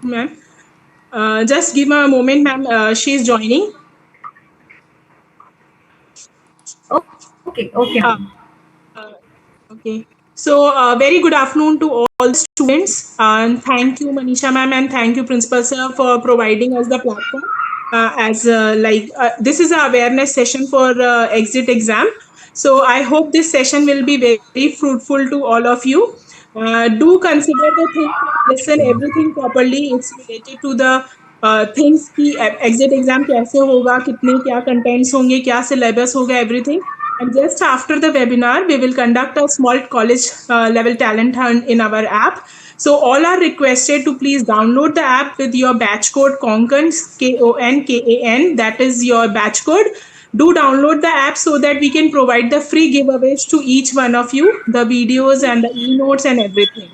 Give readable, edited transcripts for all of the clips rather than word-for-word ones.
Ma'am. Just give a moment, ma'am. She is joining. Okay, Uh, ma'am. okay. So, very good afternoon to all the students. And thank you, Manisha ma'am, and thank you, Principal sir, for providing us the platform. This is a awareness session for exit exam. So, I hope this session will be very fruitful to all of you. Do consider the things and listen everything properly. It's related to the things कि exit exam कैसे होगा, कितने क्या contents होंगे, क्या syllabus होगा, everything. And just after the webinar, we will conduct a small college level talent hunt in our app. So all are requested to please download the app with your batch code Konkan, KONKAN. That is your batch code. Do download the app so that we can provide the free giveaways to each one of you, the videos and the e-notes and everything.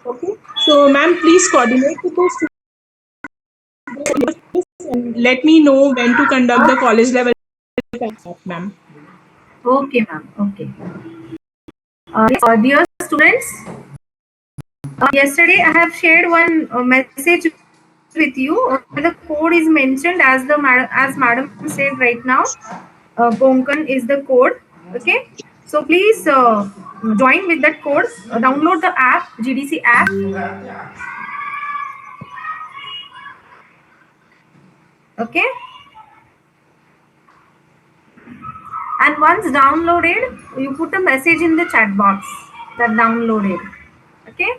Okay. So, ma'am, please coordinate with the students and let me know when to conduct the college level app, ma'am. Okay, ma'am. Okay. Dear students, yesterday I have shared one message with you. The code is mentioned as madam said right now. Konkan is the code. Okay. So please join with that code. Download the app, GDC app. Okay. And once downloaded, you put a message in the chat box that downloaded. Okay.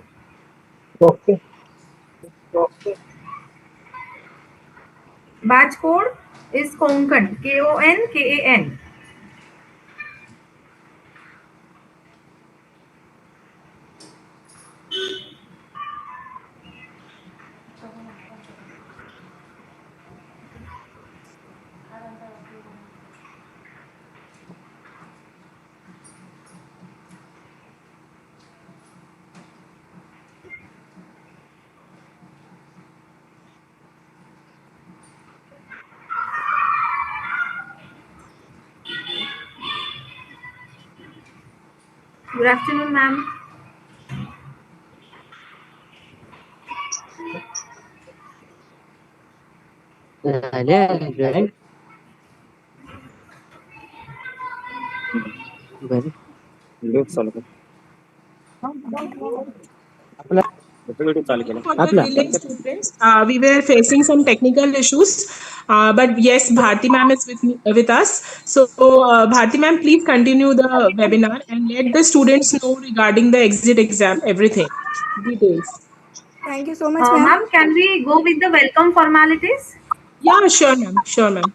Okay. Batch code is Konkan, KONKAN. Good afternoon, ma'am. Right? Very good. आपला For the delay, students, we were facing some technical issues, but yes, Bharti ma'am is with us. So, Bharti ma'am, please continue the webinar and let the students know regarding the exit exam, everything, details. Thank you so much, ma'am. Ma'am, can we go with the welcome formalities? Yeah, sure, ma'am. Sure, ma'am.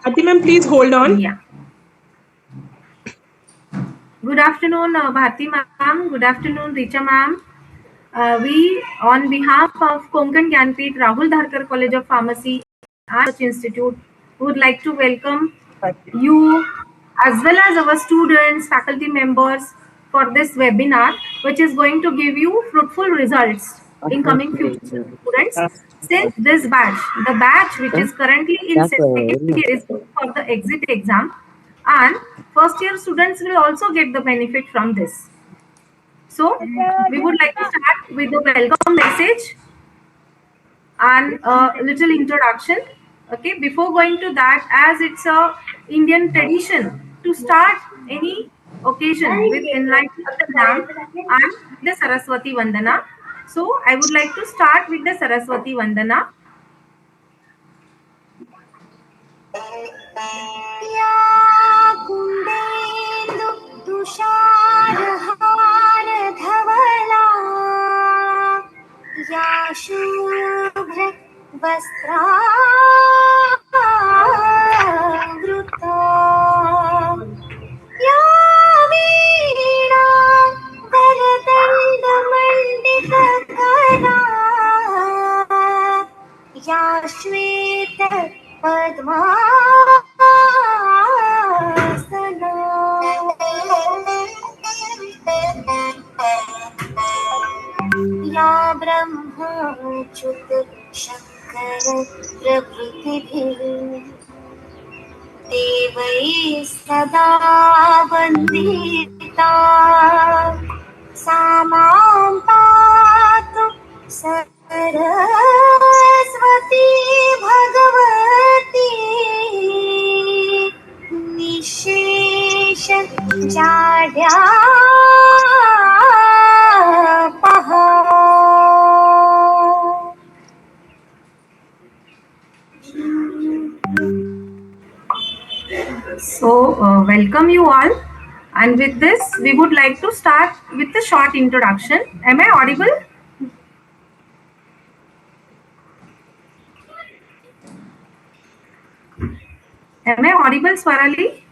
Bharti ma'am, please hold on. Yeah. Good afternoon, Bharti ma'am. Good afternoon, Richa ma'am. We, on behalf of Konkan Gyanpith Rahul Dharkar College of Pharmacy and Research Institute, would like to welcome you as well as our students, faculty members for this webinar, which is going to give you fruitful results in coming future students. Since this batch, the batch which is currently in second year is going for the exit exam, and first year students will also get the benefit from this. So we would like to start with the welcome message and a little introduction. Okay, before going to that, as it's a Indian tradition to start any occasion with enlightened exam and the Saraswati Vandana. So I would like to start with the Saraswati Vandana. या कुन्देन्दु तुषारहारधवला या शुभ्रवस्त्रावृता या वीणा करदण्डमण्डितकरा या श्वेत पद्मासना या ब्रह्मच्युत शङ्कर प्रभृतिभिः देवैः सदा वन्दिता सा मां पातु Saraswati So, welcome you all. And with this, we would like to start with a short introduction. Am I audible? Am I audible, Swarali?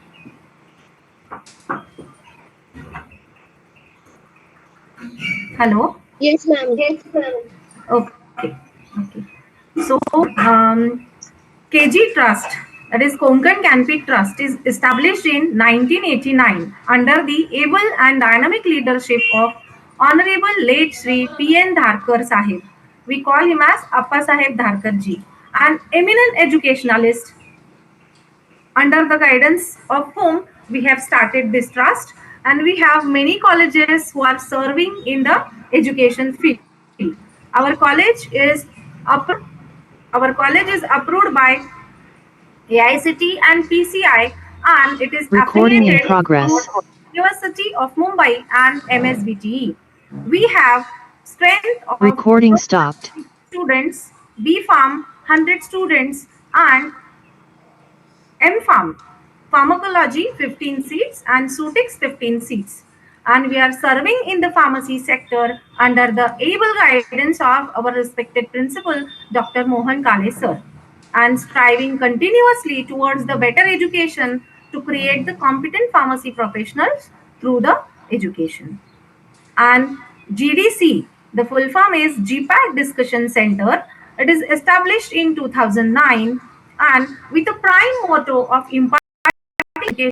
Hello? Yes, ma'am. Okay. Okay. So, KG Trust, that is Konkan Canpit Trust, is established in 1989 under the able and dynamic leadership of Honorable late Sri P.N. Dharkar Sahib. We call him as Appa Sahib Dharkar ji, an eminent educationalist under the guidance of whom we have started this trust, and we have many colleges who are serving in the education field. Our college is appro- our college is approved by AICT and PCI, and it is Recording in affiliated progress. to University of Mumbai and MSBTE. We have strength of Recording stopped. students, B Farm 100 students, and M Farm Pharmacology 15 seats and Sutix 15 seats. And we are serving in the pharmacy sector under the able guidance of our respected principal, Dr. Mohan Kale sir, and striving continuously towards the better education to create the competent pharmacy professionals through the education. And GDC, the full form is GPAC Discussion Center. It is established in 2009 and with a prime motto of imparting education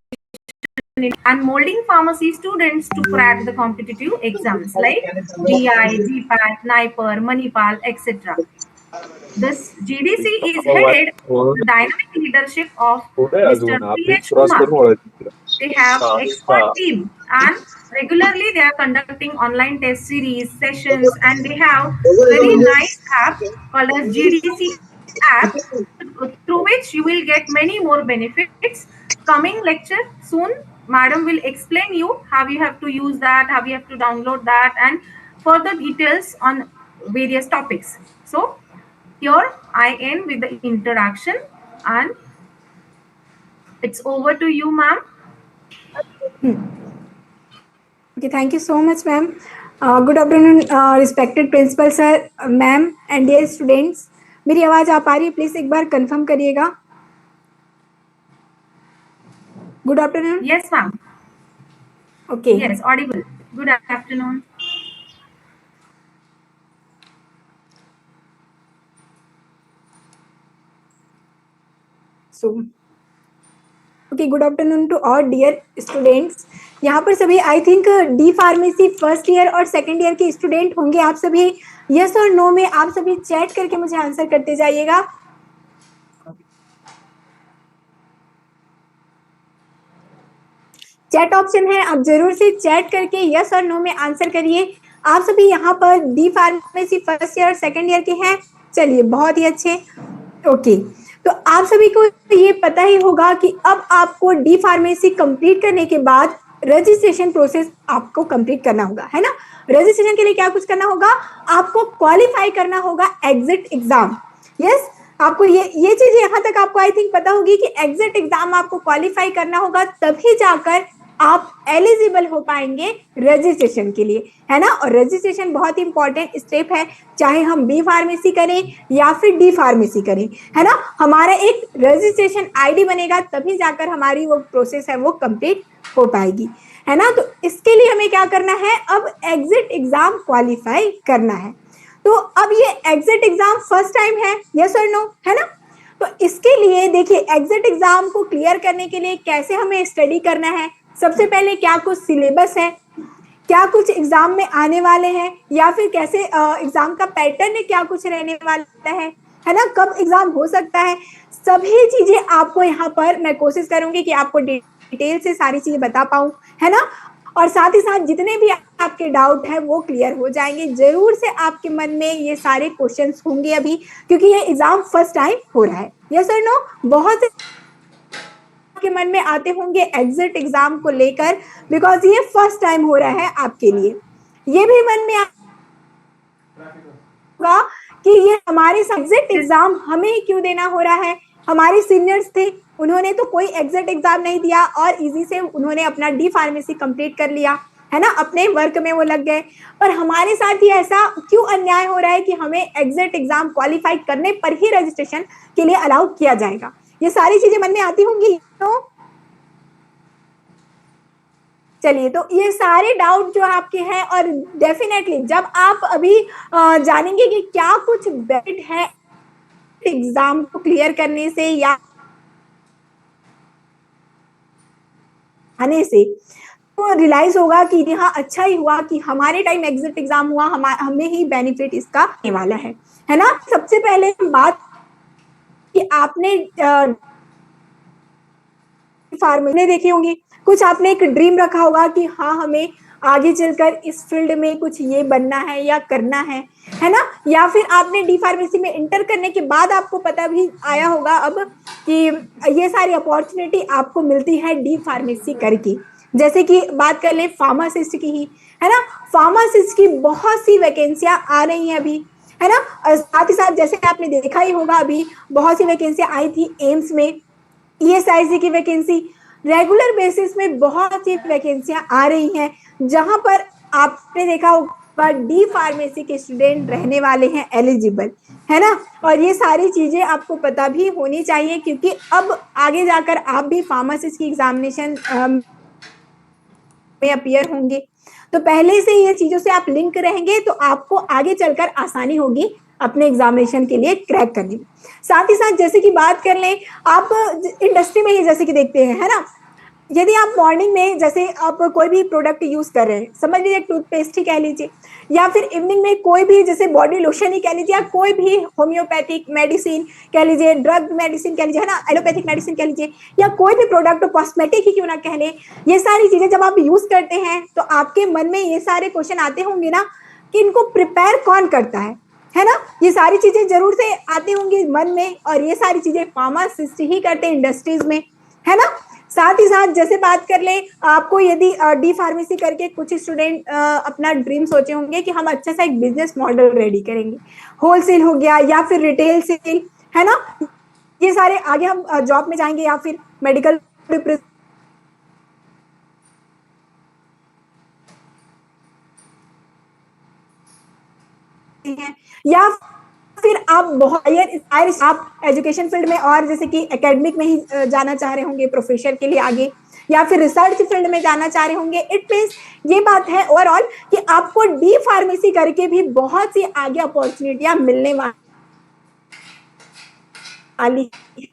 and molding pharmacy students to crack the competitive exams like GI, GPAT, NIPER, Manipal, etc. This GDC is headed the dynamic leadership of पुढे Mr. अजून आपली P.H. Cross Kumar. करून ओळखतील. They have expert team and regularly they are conducting online test series sessions, and they have very nice app called as GDC app, through which you will get many more benefits. Coming lecture soon, madam will explain you how you have to use that, how you have to download that, and further details on various topics. So here I end with the introduction, and it's over to you, ma'am. Okay, thank you so much, ma'am. Good afternoon, respected principal sir, ma'am, and dear students. मेरी आवाज आ पा रही है? Please एक बार confirm करिएगा. Good afternoon. Yes, ma'am. Okay. Yes, audible. Good afternoon. So, okay, good afternoon to all dear students. यहाँ पर सभी I think D pharmacy first year और सेकेंड ईयर के स्टूडेंट होंगे. आप सभी यस और नो में आप सभी चैट करके मुझे आंसर करते जाइएगा. चैट ऑप्शन है, आप जरूर से चैट करके यस और नो में आंसर करिए. आप सभी यहाँ पर डी फार्मेसी फर्स्ट ईयर और सेकेंड ईयर के हैं. चलिए, बहुत ही अच्छे. ओके, तो आप सभी को ये पता ही होगा कि अब आपको डी फार्मेसी कंप्लीट करने के बाद रजिस्ट्रेशन प्रोसेस आपको कंप्लीट करना होगा, है ना. रजिस्ट्रेशन के लिए क्या कुछ करना होगा? आपको क्वालिफाई करना होगा एग्जिट एग्जाम. यस, आपको ये चीज यहाँ तक आपको आई थिंक पता होगी कि एग्जिट एग्जाम आपको क्वालिफाई करना होगा, तभी जाकर आप एलिजिबल हो पाएंगे रजिस्ट्रेशन के लिए, है ना. और रजिस्ट्रेशन बहुत ही इंपॉर्टेंट स्टेप है, चाहे हम बी फार्मेसी करें या फिर डी फार्मेसी करें, है ना. हमारा एक रजिस्ट्रेशन आईडी बनेगा, तभी जाकर हमारी वो प्रोसेस है वो कंप्लीट हो पाएगी, है ना. तो इसके लिए हमें क्या करना है? अब एग्जिट एग्जाम क्वालिफाई करना है. तो अब ये एग्जिट एग्जाम फर्स्ट टाइम है, यस और नो, है ना. तो इसके लिए देखिए, एग्जिट एग्जाम को क्लियर करने के लिए कैसे हमें स्टडी करना है. सबसे पहले क्या कुछ सिलेबस है, क्या कुछ एग्जाम में आने वाले हैं, या फिर कैसे एग्जाम का पैटर्न है, क्या कुछ रहने वाला है ना, कब एग्जाम हो सकता है, सभी चीजें आपको यहाँ पर मैं कोशिश करूंगी कि आपको डिटेल से सारी चीजें बता पाऊं, है ना. और साथ ही साथ जितने भी आपके डाउट है वो क्लियर हो जाएंगे. जरूर से आपके मन में ये सारे क्वेश्चंस होंगे अभी, क्योंकि ये एग्जाम फर्स्ट टाइम हो रहा है. यस और नो, बहुत आपके मन में आते होंगे एग्जिट एग्जाम को लेकर, बिकॉज ये फर्स्ट टाइम हो रहा है आपके लिए. ये भी मन में होगा कि ये हमारे एग्जिट एग्जाम हमें क्यों देना हो रहा है, हमारे सीनियर्स थे, उन्होंने तो कोई एग्जिट एग्जाम नहीं दिया और इजी से उन्होंने अपना डी फार्मेसी कंप्लीट कर लिया, है ना, अपने वर्क में वो लग गए। और हमारे साथ ही ऐसा क्यों अन्याय हो रहा है कि हमें एग्जिट एग्जाम क्वालिफाई करने पर ही रजिस्ट्रेशन के लिए अलाउ किया जाएगा? ये सारी चीजें मन में आती होंगी। तो चलिए, तो ये सारे डाउट जो आपके हैं, और डेफिनेटली जब आप अभी जानेंगे कि क्या कुछ बेनिफिट है एग्जाम को क्लियर करने से या आने से, तो रियलाइज होगा कि हाँ, अच्छा ही हुआ कि हमारे टाइम एग्जिट एग्जाम हुआ, हमें ही बेनिफिट इसका होने वाला है ना। सबसे पहले बात कि आपने फार्मेसी देखी होंगी, कुछ आपने एक ड्रीम रखा होगा कि हाँ, हमें आगे चलकर इस फील्ड में कुछ ये बनना है या करना है ना। या फिर आपने डी फार्मेसी में इंटर करने के बाद आपको पता भी आया होगा अब कि ये सारी अपॉर्चुनिटी आपको मिलती है डी फार्मेसी करके। जैसे कि बात कर ले फार्मासिस्ट की ही, है ना, फार्मासिस्ट की बहुत सी वैकेंसियां आ रही हैं अभी, है ना। और साथ ही साथ जैसे आपने देखा ही होगा अभी बहुत सी वैकेंसियां आई थी एम्स में, ईएसआईसी की वैकेंसी, रेगुलर बेसिस में बहुत सी वैकेंसियां आ रही हैं, जहां पर आपने देखा होगा डी फार्मेसी के स्टूडेंट रहने वाले हैं एलिजिबल, है ना। और ये सारी चीजें आपको पता भी होनी चाहिए, क्योंकि अब आगे जाकर आप भी फार्मासिस्ट की एग्जामिनेशन में अपीयर होंगे, तो पहले से ये चीजों से आप लिंक रहेंगे तो आपको आगे चलकर आसानी होगी अपने एग्जामिनेशन के लिए क्रैक करने में। साथ ही साथ जैसे कि बात कर लें, आप इंडस्ट्री में ही जैसे कि देखते हैं, है ना, यदि आप मॉर्निंग में जैसे आप कोई भी प्रोडक्ट यूज कर रहे हैं, समझ लीजिए टूथपेस्ट ही कह लीजिए, या फिर इवनिंग में कोई भी जैसे बॉडी लोशन ही कह लीजिए, या कोई भी होम्योपैथिक मेडिसिन कह लीजिए, ड्रग मेडिसिन कह लीजिए, है ना, एलोपैथिक मेडिसिन कह लीजिए, या कोई भी प्रोडक्ट कॉस्मेटिक ही क्यों ना कह लें, ये सारी चीजें जब आप यूज करते हैं तो आपके मन में ये सारे क्वेश्चन आते होंगे ना कि इनको प्रिपेयर कौन करता है ना। ये सारी चीजें जरूर से आती होंगी मन में, और ये सारी चीजें फार्मासिस्ट ही करते हैं इंडस्ट्रीज में, है ना। साथ ही साथ जैसे बात कर ले, आपको यदि डी फार्मेसी करके कुछ स्टूडेंट अपना ड्रीम सोचे होंगे कि हम अच्छा सा एक बिजनेस मॉडल रेडी करेंगे, होलसेल हो गया या फिर रिटेल सेल, है ना, ये सारे आगे हम जॉब में जाएंगे, या फिर मेडिकल या फिर आप बहुत आप एजुकेशन फील्ड में और जैसे कि एकेडमिक में ही जाना चाह रहे होंगे प्रोफेसर के लिए आगे, या फिर रिसर्च फील्ड में जाना चाह रहे होंगे। इट मींस ये बात है ओवरऑल कि आपको डी फार्मेसी करके भी बहुत सी आगे अपॉर्चुनिटियां मिलने वाली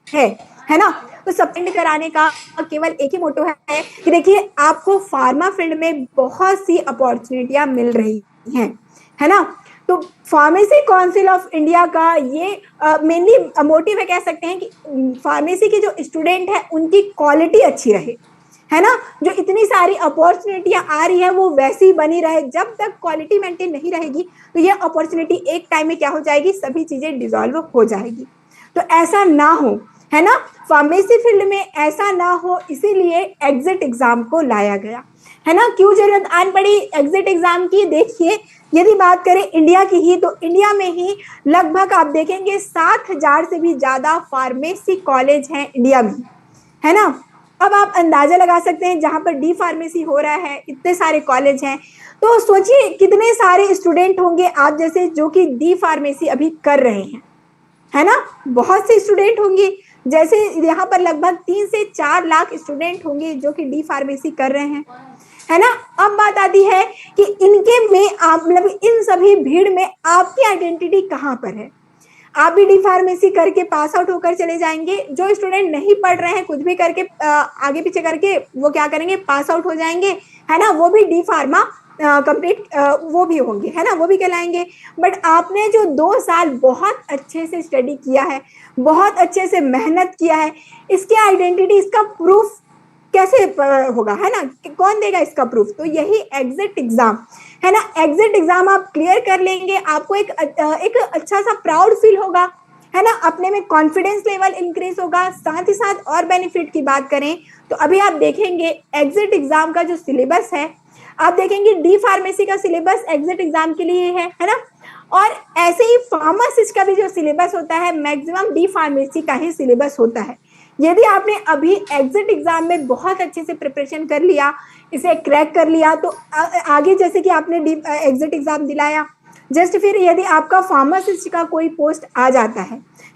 है ना। तो सब्जेक्ट कराने का केवल एक ही मोटो है कि देखिए आपको फार्मा फील्ड में बहुत सी अपॉर्चुनिटियां मिल रही हैं, है ना। तो फार्मेसी काउंसिल ऑफ इंडिया का ये मेनली मोटिव है, कह सकते हैं कि फार्मेसी के जो स्टूडेंट है उनकी क्वालिटी अच्छी रहे, है ना। जो इतनी सारी अपॉर्चुनिटियां आ रही है वो वैसी बनी रहे, जब तक क्वालिटी मेंटेन नहीं रहेगी तो ये अपॉर्चुनिटी एक टाइम में क्या हो जाएगी, सभी चीजें डिसॉल्व हो जाएगी। तो ऐसा ना हो, है ना, फार्मेसी फील्ड में ऐसा ना हो, इसीलिए एग्जिट एग्जाम को लाया गया, है ना। क्यों जरूरत आन पड़ी एग्जिट एग्जाम की? देखिए यदि बात करें इंडिया की ही, तो इंडिया में ही लगभग आप देखेंगे 7,000 से भी ज्यादा फार्मेसी कॉलेज हैं इंडिया में, है ना। अब आप अंदाजा लगा सकते हैं जहां पर डी फार्मेसी हो रहा है, इतने सारे कॉलेज हैं, तो सोचिए कितने सारे स्टूडेंट होंगे आप जैसे जो कि डी फार्मेसी अभी कर रहे हैं, है ना। बहुत से स्टूडेंट होंगे, जैसे यहाँ पर लगभग 3 से 4 लाख स्टूडेंट होंगे जो कि डी फार्मेसी कर रहे हैं, है ना। अब बात आती है कि इनके में आप मतलब इन सभी भीड़ में आपकी आइडेंटिटी कहाँ पर है? आप भी डी फार्मेसी करके पास आउट होकर चले जाएंगे, जो स्टूडेंट नहीं पढ़ रहे हैं कुछ भी करके आगे पीछे करके वो क्या करेंगे, पास आउट हो जाएंगे, है ना, वो भी डी फार्मा कंप्लीट वो भी होंगे, है ना, वो भी कहलाएंगे। बट आपने जो 2 साल बहुत अच्छे से स्टडी किया है, बहुत अच्छे से मेहनत किया है, इसकी आइडेंटिटी, इसका प्रूफ कैसे होगा, है ना, कौन देगा इसका प्रूफ? तो यही एग्जिट एग्जाम, है ना। एग्जिट एग्जाम आप क्लियर कर लेंगे, आपको एक अच्छा सा प्राउड फील होगा, है ना, अपने में कॉन्फिडेंस लेवल इंक्रीज होगा। साथ ही साथ और बेनिफिट की बात करें तो अभी आप देखेंगे एग्जिट एग्जाम का जो सिलेबस है, आप देखेंगे डी फार्मेसी का सिलेबस एग्जिट एग्जाम के लिए है ना। और ऐसे ही फार्मासिस्ट का भी जो सिलेबस होता है मैक्सिमम डी फार्मेसी का ही सिलेबस होता है। यदि आपने अभी एग्जिट एग्जाम में बहुत अच्छे से प्रिपरेशन कर लिया, इसे क्रैक कर लिया, तो आगे जैसे कि आपने एग्जिट एग्जाम दिलाया, जस्ट फिर यदि आपका फार्मासिस्ट का कोई पोस्ट आ जाता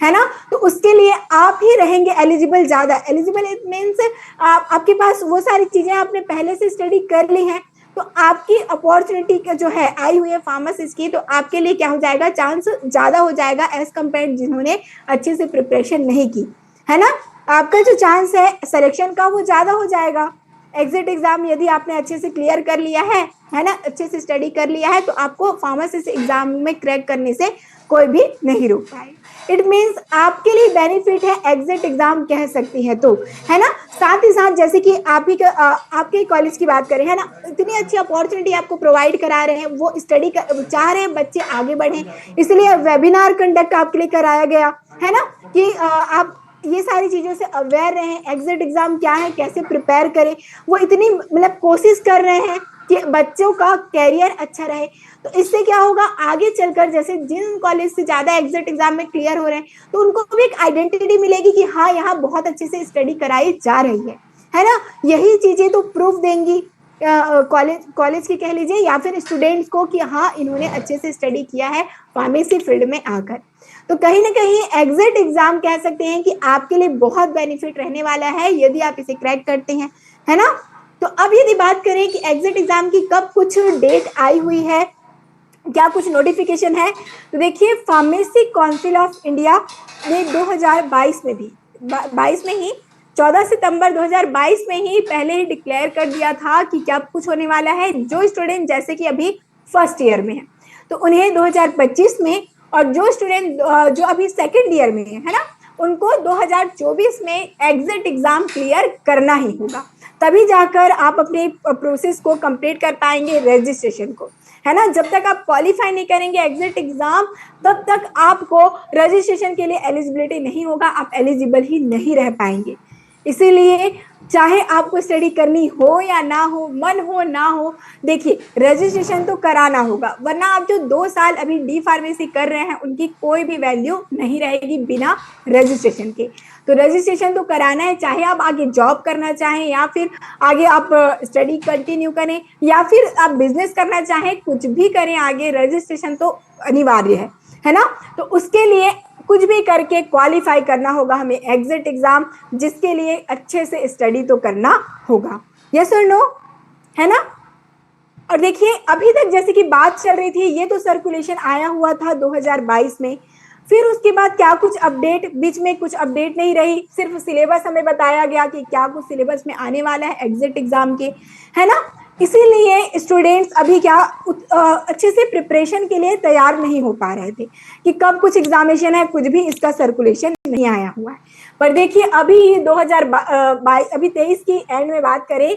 है ना, तो उसके लिए आप ही रहेंगे एलिजिबल। ज्यादा एलिजिबल इट मीन्स आपके पास वो सारी चीजें आपने पहले से स्टडी कर ली हैं, तो आपकी अपॉर्चुनिटी का जो है आई हुई है फार्मासिस्ट की, तो आपके लिए क्या हो जाएगा, चांस ज्यादा हो जाएगा एज कम्पेयर जिन्होंने अच्छे से प्रिपरेशन नहीं की, है ना। आपका जो चांस है सिलेक्शन का वो ज्यादा हो जाएगा। एग्जिट एग्जाम यदि आपने अच्छे से क्लियर कर लिया है ना, अच्छे से स्टडी कर लिया है, तो आपको फार्मासिस्ट एग्जाम में क्रैक करने से कोई भी नहीं रोक पाएगा। इट मीन्स आपके लिए बेनिफिट है एग्जिट एग्जाम कह सकती है, तो है ना। साथ ही साथ जैसे कि आप ही आपके कॉलेज की बात करें, है ना, इतनी अच्छी अपॉर्चुनिटी आपको प्रोवाइड करा रहे हैं, वो स्टडी चाह रहे हैं बच्चे आगे बढ़े, इसलिए वेबिनार कंडक्ट आपके लिए कराया गया, है ना, कि आप ये सारी चीजों से अवेयर रहें, एग्जिट एग्जाम क्या है, कैसे प्रिपेयर करें। वो इतनी मतलब कोशिश कर रहे हैं कि बच्चों का कैरियर अच्छा रहे। तो इससे क्या होगा, आगे चलकर जैसे जिन कॉलेज से ज्यादा एग्जिट एग्जाम में क्लियर हो रहे हैं, तो उनको भी एक आइडेंटिटी मिलेगी कि हाँ यहाँ बहुत अच्छे से स्टडी कराई जा रही है ना। यही चीजें तो प्रूफ देंगी कॉलेज की कह लीजिए या फिर स्टूडेंट्स को कि हाँ इन्होंने अच्छे से स्टडी किया है फार्मेसी फील्ड में आकर। तो कहीं ना कहीं एग्जिट एग्जाम कह सकते हैं कि आपके लिए बहुत बेनिफिट रहने वाला है यदि आप इसे क्रैक करते हैं, है ना। तो अब यदि बात करें कि एग्जिट एग्जाम की कब कुछ डेट आई हुई है, क्या कुछ नोटिफिकेशन है, तो देखिए फार्मेसी काउंसिल ऑफ इंडिया ने 2022 में भी 22 में ही 14 सितंबर 2022 में ही पहले ही डिक्लेयर कर दिया था कि क्या कुछ होने वाला है। जो स्टूडेंट जैसे कि अभी फर्स्ट ईयर में है तो उन्हें 2025 में, और जो स्टूडेंट जो अभी सेकेंड ईयर में है ना, उनको 2024 में एग्जिट एग्जाम क्लियर करना ही होगा, तभी जाकर आप अपने प्रोसेस को कंप्लीट कर पाएंगे, रजिस्ट्रेशन को, है ना। जब तक आप क्वालिफाई नहीं करेंगे एग्जिट एग्जाम, तब तक आपको रजिस्ट्रेशन के लिए एलिजिबिलिटी नहीं होगा, आप एलिजिबल ही नहीं रह पाएंगे। इसीलिए चाहे आपको स्टडी करनी हो या ना हो, मन हो ना हो, देखिए रजिस्ट्रेशन तो कराना होगा, वरना आप जो 2 साल अभी डी फार्मेसी कर रहे हैं उनकी कोई भी वैल्यू नहीं रहेगी बिना रजिस्ट्रेशन के। तो रजिस्ट्रेशन तो कराना है, चाहे आप आगे जॉब करना चाहें या फिर आगे आप स्टडी कंटिन्यू करें या फिर आप बिजनेस करना चाहें, कुछ भी करें आगे, रजिस्ट्रेशन तो अनिवार्य है ना। तो उसके लिए कुछ भी करके क्वालिफाई करना होगा हमें एग्जिट एग्जाम, जिसके लिए अच्छे से स्टडी तो करना होगा। यस और नो, है ना। और देखिए अभी तक जैसे कि बात चल रही थी, ये तो सर्कुलेशन आया हुआ था 2022 में, फिर उसके बाद क्या कुछ अपडेट, बीच में कुछ अपडेट नहीं रही, सिर्फ सिलेबस हमें बताया गया कि क्या कुछ सिलेबस में आने वाला है एग्जिट एग्जाम के, है ना। इसीलिए स्टूडेंट्स अभी क्या अच्छे से प्रिपरेशन के लिए तैयार नहीं हो पा रहे थे कि कब कुछ एग्जामिनेशन है, कुछ भी इसका सर्कुलेशन नहीं आया हुआ है। पर देखिए अभी 2022 अभी 23 की एंड में बात करें,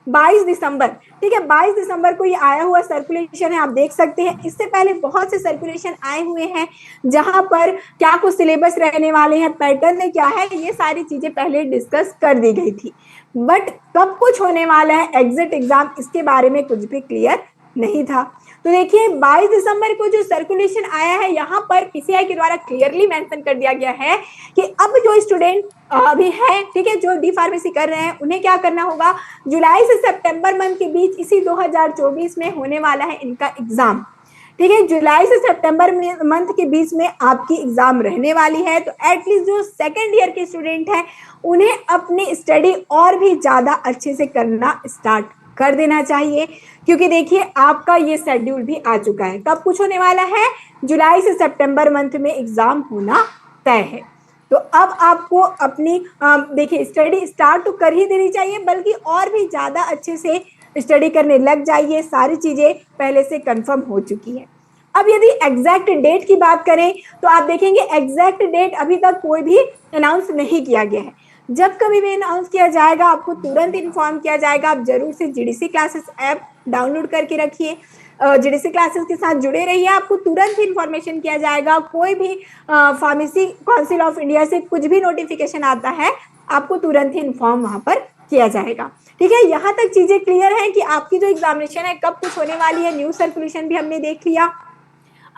22 दिसंबर, ठीक है, 22 दिसंबर को ये आया हुआ सर्कुलेशन है, आप देख सकते हैं। इससे पहले बहुत से सर्कुलेशन आए हुए हैं जहां पर क्या कुछ सिलेबस रहने वाले हैं, पैटर्न में क्या है, ये सारी चीजें पहले डिस्कस कर दी गई थी। बट कब कुछ होने वाला है एग्जिट एग्जाम, इसके बारे में कुछ भी क्लियर नहीं था। तो देखिए 22 दिसंबर को जो सर्कुलेशन आया है, यहाँ पर पीसीआई के द्वारा क्लियरली मेंशन कर दिया गया है कि अब जो स्टूडेंट अभी है, ठीक है, जो डी फार्मेसी कर रहे हैं, उन्हें क्या करना होगा, जुलाई से सितंबर मंथ के बीच इसी 2024 में होने वाला है इनका एग्जाम, ठीक है। जुलाई से सितंबर मंथ के बीच में आपकी एग्जाम रहने वाली है। तो एटलीस्ट जो सेकेंड ईयर के स्टूडेंट हैं उन्हें अपनी स्टडी और भी ज्यादा अच्छे से करना स्टार्ट कर देना चाहिए, क्योंकि देखिए आपका ये शेड्यूल भी आ चुका है। कब कुछ होने वाला है, जुलाई से सितंबर मंथ में एग्जाम होना तय है। तो अब आपको अपनी देखिए स्टडी स्टार्ट तो कर ही देनी चाहिए, बल्कि और भी ज्यादा अच्छे से स्टडी करने लग जाइए, सारी चीजें पहले से कंफर्म हो चुकी है। अब यदि एग्जैक्ट डेट की बात करें तो आप देखेंगे एग्जैक्ट डेट अभी तक कोई भी अनाउंस नहीं किया गया है। जब कभी भी अनाउंस किया जाएगा आपको तुरंत इन्फॉर्म किया जाएगा। आप जरूर से जीडीसी क्लासेस ऐप डाउनलोड करके रखिए, जीडीसी क्लासेस के साथ जुड़े रहिए, आपको तुरंत ही इन्फॉर्मेशन किया जाएगा। कोई भी फार्मेसी काउंसिल ऑफ इंडिया से कुछ भी नोटिफिकेशन आता है आपको तुरंत ही इन्फॉर्म वहां पर किया जाएगा, ठीक है। यहाँ तक चीजें क्लियर है कि आपकी जो एग्जामिनेशन है कब कुछ होने वाली है, न्यू सर्कुलेशन भी हमने देख लिया।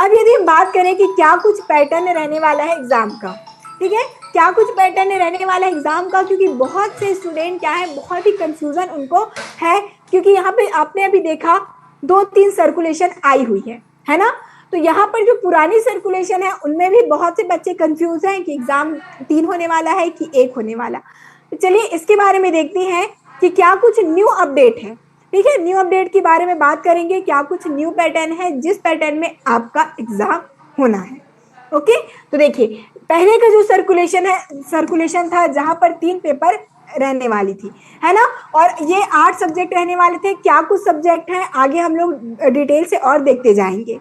अब यदि हम बात करें कि क्या कुछ पैटर्न रहने वाला है एग्जाम का, ठीक है, क्या कुछ पैटर्न रहने वाला है एग्जाम का, क्योंकि बहुत से स्टूडेंट क्या है, बहुत ही कंफ्यूजन उनको है, क्योंकि यहाँ पे आपने अभी देखा 2-3 सर्कुलेशन आई हुई है ना। तो यहाँ पर जो पुरानी सर्कुलेशन है उनमें भी बहुत से बच्चे कंफ्यूज हैं कि एग्जाम 3 होने वाला है कि 1 होने वाला। तो चलिए इसके बारे में देखते हैं कि क्या कुछ न्यू अपडेट है, ठीक है। न्यू अपडेट के बारे में बात करेंगे, क्या कुछ न्यू पैटर्न है जिस पैटर्न में आपका एग्जाम होना है। ओके, तो देखिए पहले का जो सर्कुलेशन था जहां पर 3 पेपर रहने वाली थी, है ना, और ये 8 सब्जेक्ट रहने वाले थे। क्या कुछ सब्जेक्ट हैं आगे हम लोग डिटेल से और देखते जाएंगे।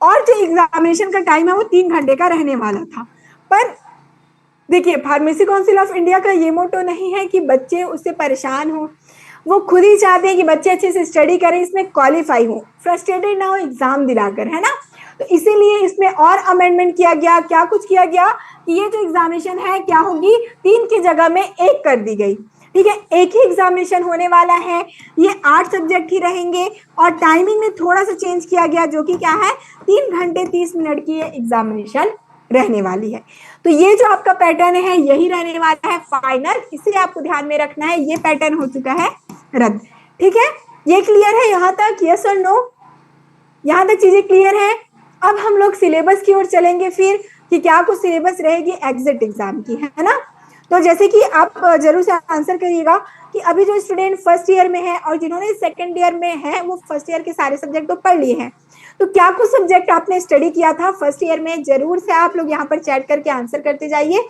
और जो एग्जामिनेशन का टाइम है वो 3 घंटे का रहने वाला था। पर देखिए फार्मेसी काउंसिल ऑफ इंडिया का ये मोटो नहीं है कि बच्चे उससे परेशान हो, वो खुद ही चाहते हैं कि बच्चे अच्छे से स्टडी करें, इसमें क्वालिफाई हो, फ्रस्ट्रेटेड ना हो एग्जाम दिलाकर, है ना। तो इसीलिए इसमें और अमेंडमेंट किया गया। क्या कुछ किया गया कि ये जो एग्जामिनेशन है क्या होगी, 3 की जगह में 1 कर दी गई, ठीक है। एक ही एग्जामिनेशन होने वाला है, ये 8 सब्जेक्ट ही रहेंगे और टाइमिंग में थोड़ा सा चेंज किया गया, जो कि क्या है 3 घंटे 30 मिनट की ये एग्जामिनेशन रहने वाली है। तो ये जो आपका पैटर्न है यही रहने वाला है फाइनल, इसलिए आपको ध्यान में रखना है ये पैटर्न हो चुका है रद्द, ठीक है। ये क्लियर है यहाँ तक, यस और नो, यहाँ तक चीजें क्लियर है। अब हम लोग सिलेबस की ओर चलेंगे फिर कि क्या कुछ सिलेबस रहेगी एग्जिट एग्जाम की, है ना। तो जैसे कि आप जरूर से आंसर करिएगा कि अभी जो स्टूडेंट फर्स्ट ईयर में है और जिन्होंने सेकंड ईयर में है वो फर्स्ट ईयर के सारे सब्जेक्ट तो पढ़ लिए हैं, तो क्या कुछ सब्जेक्ट आपने स्टडी किया था फर्स्ट ईयर में, जरूर से आप लोग यहाँ पर चैट करके आंसर करते जाइए।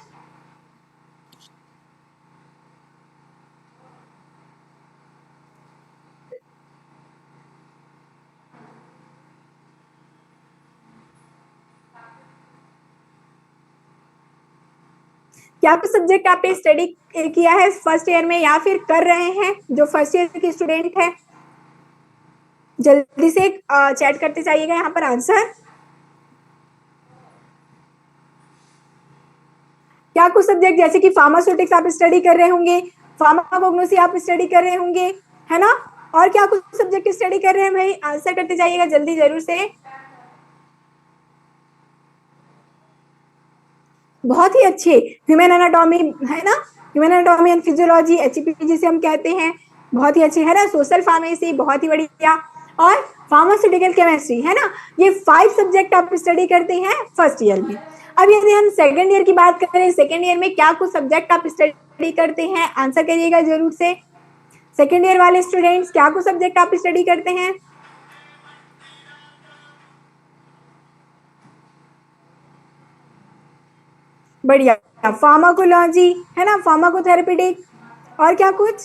क्या कुछ सब्जेक्ट आपने स्टडी किया है फर्स्ट ईयर में या फिर कर रहे हैं जो फर्स्ट ईयर के स्टूडेंट है, जल्दी से चैट करते जाइएगा यहाँ पर आंसर। क्या कुछ सब्जेक्ट जैसे कि फार्मास्यूटिक्स आप स्टडी कर रहे होंगे, फार्माकोग्नोसी आप स्टडी कर रहे होंगे, है ना, और क्या कुछ सब्जेक्ट स्टडी कर रहे हैं भाई, आंसर करते जाइएगा जल्दी जरूर से। बहुत ही अच्छे, ह्यूमन एनाटॉमी है ना, human anatomy and physiology HEPG जिसे हम कहते हैं, बहुत ही अच्छे, है ना। सोशल फार्मेसी बहुत ही बढ़िया, और फार्मास्यूटिकल केमिस्ट्री, है ना। ये 5 सब्जेक्ट आप स्टडी करते हैं फर्स्ट ईयर में। अब यदि हम सेकेंड ईयर की बात करें, सेकेंड ईयर में क्या कुछ सब्जेक्ट आप स्टडी करते हैं, आंसर करिएगा जरूर से। सेकेंड ईयर वाले स्टूडेंट्स क्या कुछ सब्जेक्ट आप स्टडी करते हैं। बढ़िया, फार्माकोलॉजी, है ना, फार्माकोथेरेपेटिक, और क्या कुछ,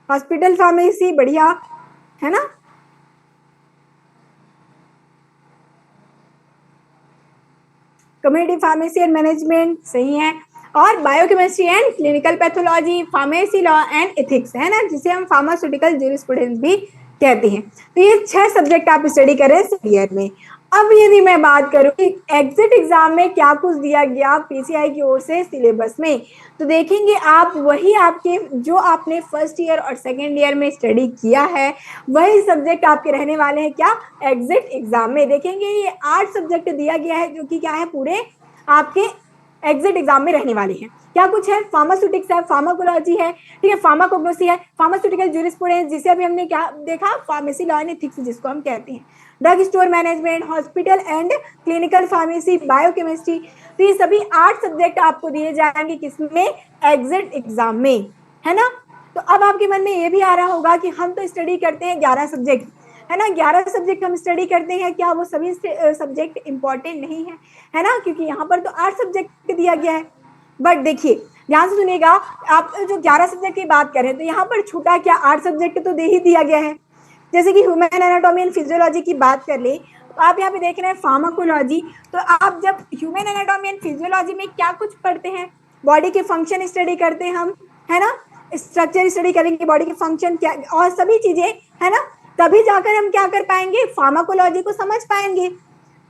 हॉस्पिटल फार्मेसी, बढ़िया, है ना। कम्युनिटी फार्मेसी एंड मैनेजमेंट, सही है, और biochemistry and clinical pathology, pharmacy law and ethics, है ना, जिसे हम फार्मास्यूटिकल ज्यूरिस्प्रूडेंस भी कहते हैं। तो ये 6 सब्जेक्ट आप स्टडी कर रहे हैं सेकेंड ईयर में। अब यदि मैं बात करूं कि एग्जिट एग्जाम में क्या कुछ दिया गया PCI की ओर से सिलेबस में, तो देखेंगे आप वही आपके जो आपने फर्स्ट ईयर और सेकेंड ईयर में स्टडी किया है वही सब्जेक्ट आपके रहने वाले हैं क्या एग्जिट एग्जाम में। देखेंगे ये 8 सब्जेक्ट दिया गया है जो कि क्या है पूरे आपके एग्जिट एग्जाम में रहने वाले हैं। क्या कुछ है, फार्मास्यूटिक्स है, फार्माकोलॉजी है, ठीक है, फार्माकोग्नोसी है, फार्मास्यूटिकल ज्यूरिस्प्रूडेंस जिसे अभी हमने क्या देखा, फार्मेसी लॉ एंड एथिक्स जिसको हम कहते हैं, drug store management, hospital and clinical pharmacy, biochemistry. तो ये सभी 8 सब्जेक्ट आपको दिए जाएंगे किसमें, एग्जिट एग्जाम में, है ना। तो अब आपके मन में ये भी आ रहा होगा कि हम तो स्टडी करते हैं 11 सब्जेक्ट, है ना, 11 सब्जेक्ट हम स्टडी करते हैं, क्या वो सभी सब्जेक्ट इंपॉर्टेंट नहीं है ना, क्योंकि यहाँ पर तो 8 सब्जेक्ट दिया गया है। बट देखिए ध्यान से सुनिएगा, आप जो 11 सब्जेक्ट की बात करें तो यहाँ पर छूटा क्या, 8 सब्जेक्ट तो दे ही दिया गया है। जैसे कि ह्यूमन एनाटॉमी एंड फिजियोलॉजी की बात कर ले तो आप यहाँ पे देख रहे हैं फार्माकोलॉजी, तो आप जब ह्यूमन एनाटॉमी एंड फिजियोलॉजी में क्या कुछ पढ़ते हैं, बॉडी के फंक्शन स्टडी करते हैं हम, है ना, स्ट्रक्चर स्टडी करेंगे, बॉडी के फंक्शन क्या और सभी चीजें, है ना, तभी जाकर हम क्या कर पाएंगे, फार्माकोलॉजी को समझ पाएंगे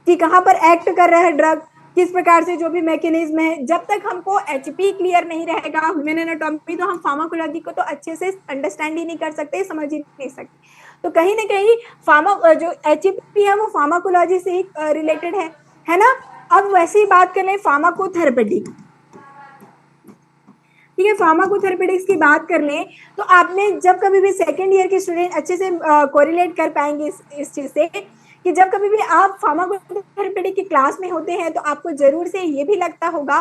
कि कहाँ पर एक्ट कर रहा है ड्रग, किस प्रकार से जो भी मैकेनिज्म है। जब तक हमको HP क्लियर नहीं रहेगा ह्यूमन एनाटॉमी, तो हम फार्माकोलॉजी को तो अच्छे से अंडरस्टैंड ही नहीं कर सकते, समझ ही नहीं सकते। तो कहीं ना कहीं फार्मा जो HAP है वो फार्माकोलॉजी से ही रिलेटेड है ना। अब वैसे ही बात कर लें फार्माकोथेरेपेटिक, ठीक है, फार्माकोथेरेपेटिक्स की बात कर लें तो आपने जब कभी भी सेकेंड ईयर के स्टूडेंट अच्छे से कोरिलेट कर पाएंगे इस चीज से कि जब कभी भी आप फार्माकोथेरेपेटिक की क्लास में होते हैं तो आपको जरूर से ये भी लगता होगा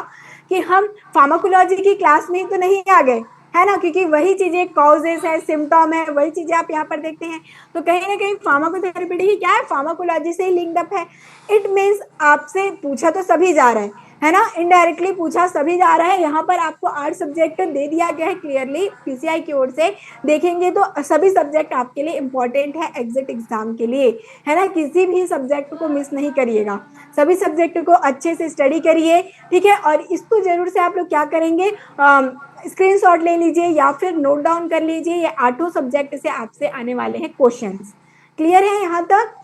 कि हम फार्माकोलॉजी की क्लास में तो नहीं आ गए, है ना, क्योंकि वही चीजें कॉजेस है, सिम्टम है, वही चीजें आप यहाँ पर देखते हैं। तो कहीं ना कहीं फार्माकोथेरेपेटिक क्या है, फार्माकोलॉजी से ही लिंक्ड अप है। इट मीन्स आपसे पूछा तो सभी जा रहा है ना, इनडायरेक्टली पूछा सभी जा रहा है। यहाँ पर आपको 8 सब्जेक्ट दे दिया गया है क्लियरली पीसीआई की ओर से, देखेंगे तो सभी सब्जेक्ट आपके लिए इंपॉर्टेंट है एग्जिट एग्जाम के लिए, है ना, किसी भी सब्जेक्ट को मिस नहीं करिएगा, सभी सब्जेक्ट को अच्छे से स्टडी करिए, ठीक है। और इसको जरूर से आप लोग क्या करेंगे, स्क्रीनशॉट ले लीजिए या फिर नोट डाउन कर लीजिए, ये 8 सब्जेक्ट से आपसे आने वाले हैं क्वेश्चंस। क्लियर है यहाँ तक?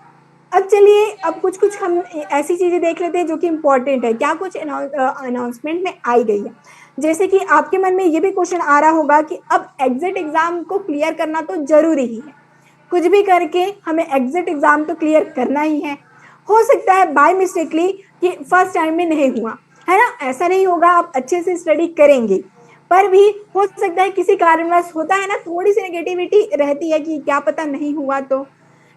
अब चलिए अब कुछ हम ऐसी चीजें देख लेते हैं जो कि इंपॉर्टेंट है, क्या कुछ अनाउंसमेंट में आई गई है। जैसे कि आपके मन में ये भी क्वेश्चन आ रहा होगा कि अब एग्जिट एग्जाम को क्लियर करना तो जरूरी ही है, कुछ भी करके हमें एग्जिट एग्जाम तो क्लियर करना ही है। हो सकता है बाय मिस्टेकली कि फर्स्ट टाइम में नहीं हुआ, है ना, ऐसा नहीं होगा, आप अच्छे से स्टडी करेंगे, पर भी हो सकता है किसी कारणवश होता है ना, थोड़ी सी नेगेटिविटी रहती है कि क्या पता नहीं हुआ तो,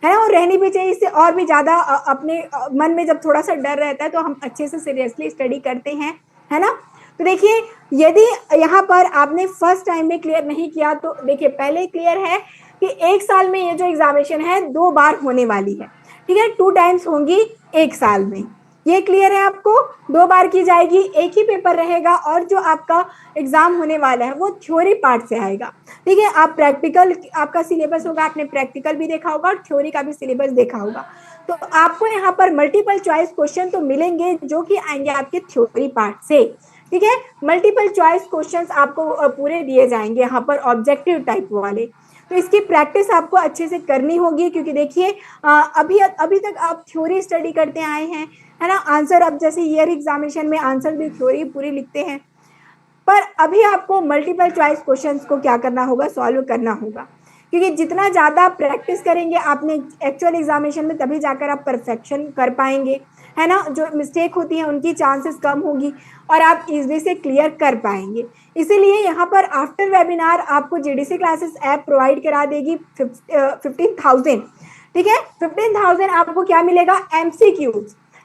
है ना, और रहनी भी चाहिए। इससे और भी ज्यादा अपने मन में जब थोड़ा सा डर रहता है तो हम अच्छे से सीरियसली स्टडी करते हैं, है ना। तो देखिए यदि यहाँ पर आपने फर्स्ट टाइम में क्लियर नहीं किया तो देखिए पहले क्लियर है कि 1 साल में ये जो एग्जामिनेशन है 2 बार होने वाली है, ठीक है, 2 टाइम्स होंगी 1 साल में, ये क्लियर है आपको, 2 बार की जाएगी, एक ही पेपर रहेगा और जो आपका एग्जाम होने वाला है वो थ्योरी पार्ट से आएगा, ठीक है। आप प्रैक्टिकल आपका सिलेबस होगा, आपने प्रैक्टिकल भी देखा होगा और थ्योरी का भी सिलेबस देखा होगा, तो आपको यहाँ पर मल्टीपल चॉइस क्वेश्चन तो मिलेंगे जो कि आएंगे आपके थ्योरी पार्ट से, ठीक है। मल्टीपल चॉइस क्वेश्चंस आपको पूरे दिए जाएंगे यहाँ पर ऑब्जेक्टिव टाइप वाले, तो इसकी प्रैक्टिस आपको अच्छे से करनी होगी, क्योंकि देखिए अभी तक आप थ्योरी स्टडी करते आए हैं, है ना, आंसर अब जैसे ईयर एग्जामिनेशन में आंसर भी थ्योरी पूरी लिखते हैं, पर अभी आपको मल्टीपल चॉइस क्वेश्चंस को क्या करना होगा, सॉल्व करना होगा, क्योंकि जितना ज़्यादा प्रैक्टिस करेंगे आपने एक्चुअल एग्जामिनेशन में तभी जाकर आप परफेक्शन कर पाएंगे, है ना, जो मिस्टेक होती है उनकी चांसेस कम होगी और आप इजीली से क्लियर कर पाएंगे। इसीलिए यहाँ पर आफ्टर वेबिनार आपको जीडीसी क्लासेस ऐप प्रोवाइड करा देगी 15,000, ठीक है, 15,000 आपको क्या मिलेगा,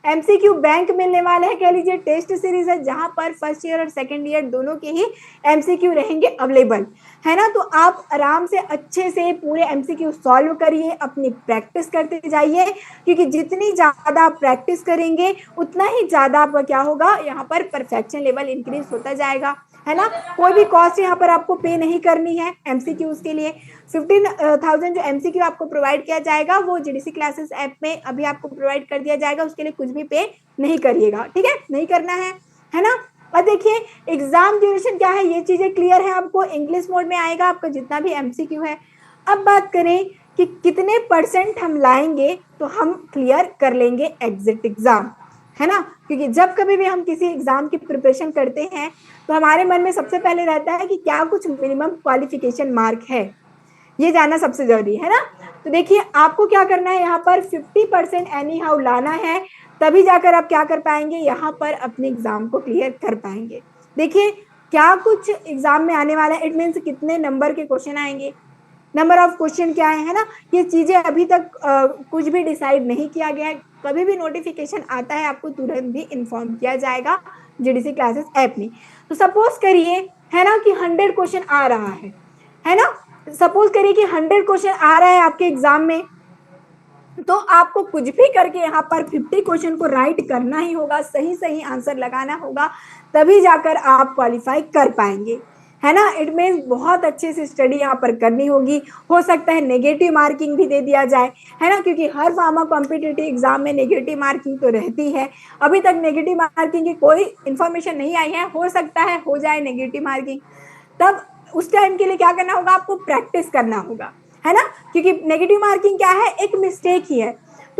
एमसीक्यू बैंक मिलने वाले हैं, कह लीजिए टेस्ट सीरीज है जहां पर फर्स्ट ईयर और सेकंड ईयर दोनों के ही एमसीक्यू रहेंगे अवेलेबल, है ना। तो आप आराम से अच्छे से पूरे एमसीक्यू सॉल्व करिए, अपनी प्रैक्टिस करते जाइए, क्योंकि जितनी ज़्यादा आप प्रैक्टिस करेंगे उतना ही ज़्यादा आपका क्या होगा, यहाँ पर परफेक्शन लेवल इंक्रीज होता जाएगा, है ना। कोई भी कॉस्ट यहाँ पर आपको पे नहीं करनी है एमसीक्यूज के लिए। 15,000 जो एमसीक्यू आपको प्रोवाइड किया जाएगा वो जीडीसी क्लासेस ऐप में अभी आपको प्रोवाइड कर दिया जाएगा, उसके लिए कुछ भी पे नहीं करिएगा, ठीक है, नहीं करना है ना। और देखिए एग्जाम ड्यूरेशन क्या है, ये चीजें क्लियर है आपको, इंग्लिश मोड में आएगा आपका जितना भी एमसीक्यू है। अब बात करें कि कितने % हम लाएंगे तो हम क्लियर कर लेंगे एग्जिट एग्जाम, है ना, क्योंकि जब कभी भी हम किसी एग्जाम की प्रिपरेशन करते हैं तो हमारे मन में सबसे पहले रहता है कि क्या कुछ मिनिमम क्वालिफिकेशन मार्क है, ये जानना सबसे जरूरी है ना। तो देखिए आपको क्या करना है, यहाँ पर 50% एनी हाउ लाना है, तभी जाकर आप क्या कर पाएंगे, यहाँ पर अपने एग्जाम को क्लियर कर पाएंगे। देखिए क्या कुछ एग्जाम में आने वाला है, इट मीन्स कितने नंबर के क्वेश्चन आएंगे, नंबर ऑफ क्वेश्चन क्या है ना, ये चीजें अभी तक कुछ भी डिसाइड नहीं किया गया है। कभी भी नोटिफिकेशन आता है आपको तुरंत भी इन्फॉर्म किया जाएगा जीडीसी क्लासेस ऐप में। तो सपोज करिए, है ना, कि 100 क्वेश्चन आ रहा है ना, सपोज करिए कि 100 क्वेश्चन आ रहा है आपके एग्जाम में, तो आपको कुछ भी करके यहाँ पर 50 क्वेश्चन को राइट करना ही होगा, सही आंसर लगाना होगा, तभी जाकर आप क्वालिफाई कर पाएंगे, है ना। इट मीन्स बहुत अच्छे से स्टडी यहाँ पर करनी होगी। हो सकता है नेगेटिव मार्किंग भी दे दिया जाए, है ना, क्योंकि हर फार्मा कॉम्पिटिटिव एग्जाम में नेगेटिव मार्किंग तो रहती है। अभी तक नेगेटिव मार्किंग की कोई इन्फॉर्मेशन नहीं आई है, हो सकता है हो जाए नेगेटिव मार्किंग, तब उस टाइम के लिए क्या करना होगा, आपको प्रैक्टिस करना होगा, है ना, क्योंकि नेगेटिव मार्किंग क्या है, एक मिस्टेक ही है।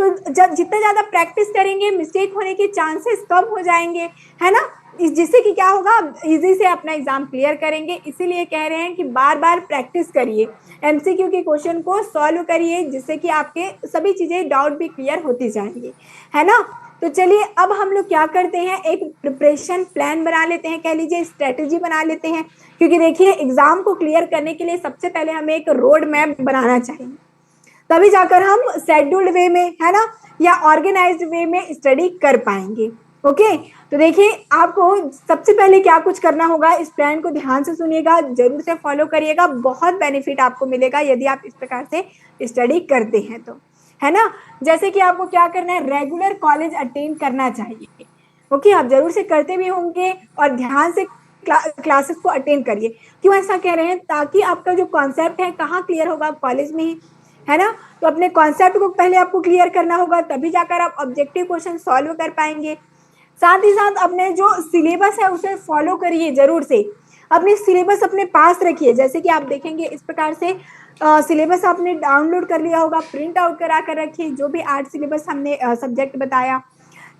तो जब जितना ज्यादा प्रैक्टिस करेंगे मिस्टेक होने के चांसेस कम हो जाएंगे, है ना, जिससे कि क्या होगा, इजी से अपना एग्जाम क्लियर करेंगे। इसीलिए कह रहे हैं कि बार बार प्रैक्टिस करिए, एमसीक्यू के क्वेश्चन को सॉल्व करिए, जिससे कि आपके सभी चीजें डाउट भी क्लियर होती जाएंगी, है ना। तो चलिए अब हम लोग क्या करते हैं, एक प्रिपरेशन प्लान बना लेते हैं, कह लीजिए स्ट्रेटेजी बना लेते हैं, क्योंकि देखिए एग्जाम को क्लियर करने के लिए सबसे पहले हमें एक रोड मैप बनाना चाहिए, तभी जाकर हम शेड्यूल्ड वे में, है ना, या ऑर्गेनाइज्ड वे में स्टडी कर पाएंगे। ओके, तो देखिए आपको सबसे पहले क्या कुछ करना होगा, इस प्लान को ध्यान से सुनिएगा, जरूर से फॉलो करिएगा, बहुत बेनिफिट आपको मिलेगा यदि आप इस प्रकार से स्टडी करते हैं तो, है ना। जैसे कि आपको क्या करना है, रेगुलर कॉलेज अटेंड करना चाहिए। ओके, आप जरूर से करते भी होंगे, और ध्यान से क्लासेस को अटेंड करिए। क्यों ऐसा कह रहे हैं, ताकि आपका जो कॉन्सेप्ट है कहाँ क्लियर होगा, कॉलेज में ही, है ना। तो अपने कॉन्सेप्ट को पहले आपको क्लियर करना होगा, तभी जाकर आप ऑब्जेक्टिव क्वेश्चन सॉल्व कर पाएंगे। साथ ही साथ अपने जो सिलेबस है उसे फॉलो करिए, जरूर से अपने सिलेबस अपने पास रखिए। जैसे कि आप देखेंगे इस प्रकार से सिलेबस आपने डाउनलोड कर लिया होगा, प्रिंट आउट करा कर रखिए, जो भी 8 सिलेबस हमने सब्जेक्ट बताया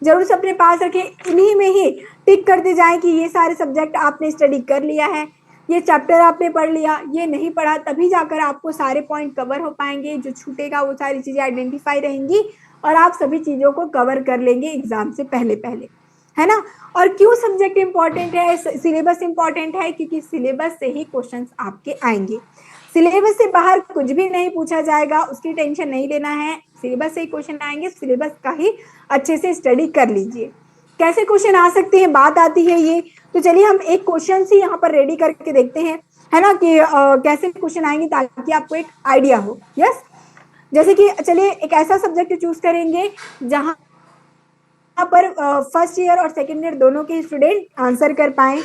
जरूर से अपने पास रखें, इन्हीं में ही टिक करते जाएं कि ये सारे सब्जेक्ट आपने स्टडी कर लिया है, ये चैप्टर आपने पढ़ लिया, ये नहीं पढ़ा, तभी जाकर आपको सारे पॉइंट कवर हो पाएंगे। जो छूटेगा वो सारी चीजें आइडेंटिफाई रहेंगी और आप सभी चीजों को कवर कर लेंगे एग्जाम से पहले पहले, है ना। और क्यों सब्जेक्ट इंपॉर्टेंट है, सिलेबस इंपॉर्टेंट है, क्योंकि सिलेबस से ही क्वेश्चंस आपके आएंगे। सिलेबस से बाहर कुछ भी नहीं पूछा जाएगा, उसकी टेंशन नहीं लेना है, सिलेबस से ही क्वेश्चन आएंगे, सिलेबस का ही अच्छे से स्टडी कर लीजिए। कैसे क्वेश्चन आ सकते हैं, बात आती है ये, तो चलिए हम एक क्वेश्चन ही यहाँ पर रेडी करके देखते हैं, है ना, कि कैसे क्वेश्चन आएंगे, ताकि आपको एक आइडिया हो। यस, जैसे कि चलिए एक ऐसा सब्जेक्ट चूज करेंगे जहाँ पर फर्स्ट ईयर और सेकेंड ईयर दोनों के स्टूडेंट आंसर कर पाए,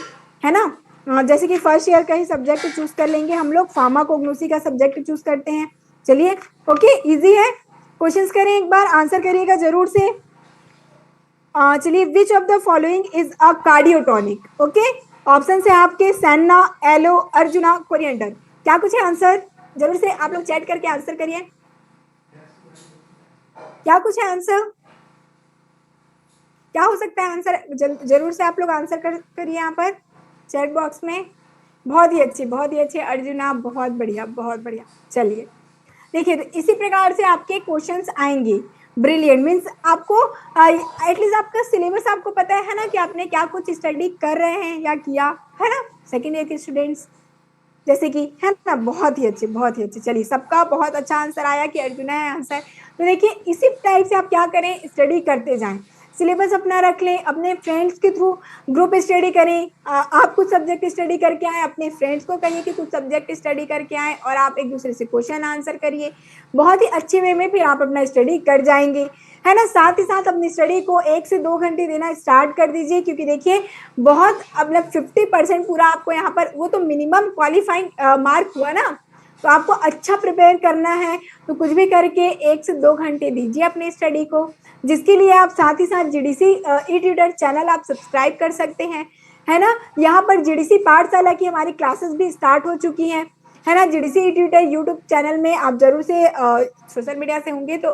है ना। जैसे कि फर्स्ट ईयर का ही सब्जेक्ट चूज कर लेंगे हम लोग, फार्माकोग्नोसी का सब्जेक्ट चूज करते हैं। चलिए, ओके, इजी है, क्वेश्चंस करें एक बार, आंसर करिएगा जरूर से। चलिए, which of the following is a cardiotonic. Okay, option है आपके सेन्ना, एलो, अर्जुना, कोरिएंडर। क्या कुछ है आंसर, जरूर से आप लोग चैट करके आंसर करिए, क्या कुछ है आंसर, क्या हो सकता है आंसर, जरूर से आप लोग आंसर करिए यहाँ पर चैट बॉक्स में। बहुत ही अच्छे अर्जुना, बहुत बढ़िया बहुत बढ़िया। चलिए देखिए, तो इसी प्रकार से आपके क्वेश्चंस आएंगे। ब्रिलियंट मीन्स आपको एटलीस्ट आपका सिलेबस आपको पता है ना, कि आपने क्या कुछ स्टडी कर रहे हैं या किया, है ना, सेकेंड ईयर के स्टूडेंट्स जैसे कि, है ना। बहुत ही अच्छे। चलिए, सबका बहुत अच्छा आंसर आया कि अर्जुना है आंसर। तो देखिए, इसी टाइप से आप क्या करें, स्टडी करते जाएं, सिलेबस अपना रख लें, अपने फ्रेंड्स के थ्रू ग्रुप स्टडी करें। आप कुछ सब्जेक्ट स्टडी करके आए, अपने फ्रेंड्स को कहिए कि कुछ सब्जेक्ट स्टडी करके आए, और आप एक दूसरे से क्वेश्चन आंसर करिए। बहुत ही अच्छे वे में फिर आप अपना स्टडी कर जाएंगे, है ना। साथ ही साथ अपनी स्टडी को 1 से 2 घंटे देना स्टार्ट कर दीजिए, क्योंकि देखिए बहुत मतलब 50% पूरा आपको यहाँ पर, वो तो मिनिमम क्वालिफाइंग मार्क हुआ ना, तो आपको अच्छा प्रिपेयर करना है। तो कुछ भी करके 1 से 2 घंटे दीजिए अपनी स्टडी को, जिसके लिए आप साथ ही साथ जीडीसी ई ट्यूटर चैनल आप सब्सक्राइब कर सकते हैं, है ना। यहाँ पर जीडीसी पाठशाला की हमारी क्लासेस भी स्टार्ट हो चुकी हैं, है ना। जीडीसी ई ट्यूटर यूट्यूब चैनल में आप जरूर से सोशल मीडिया से होंगे तो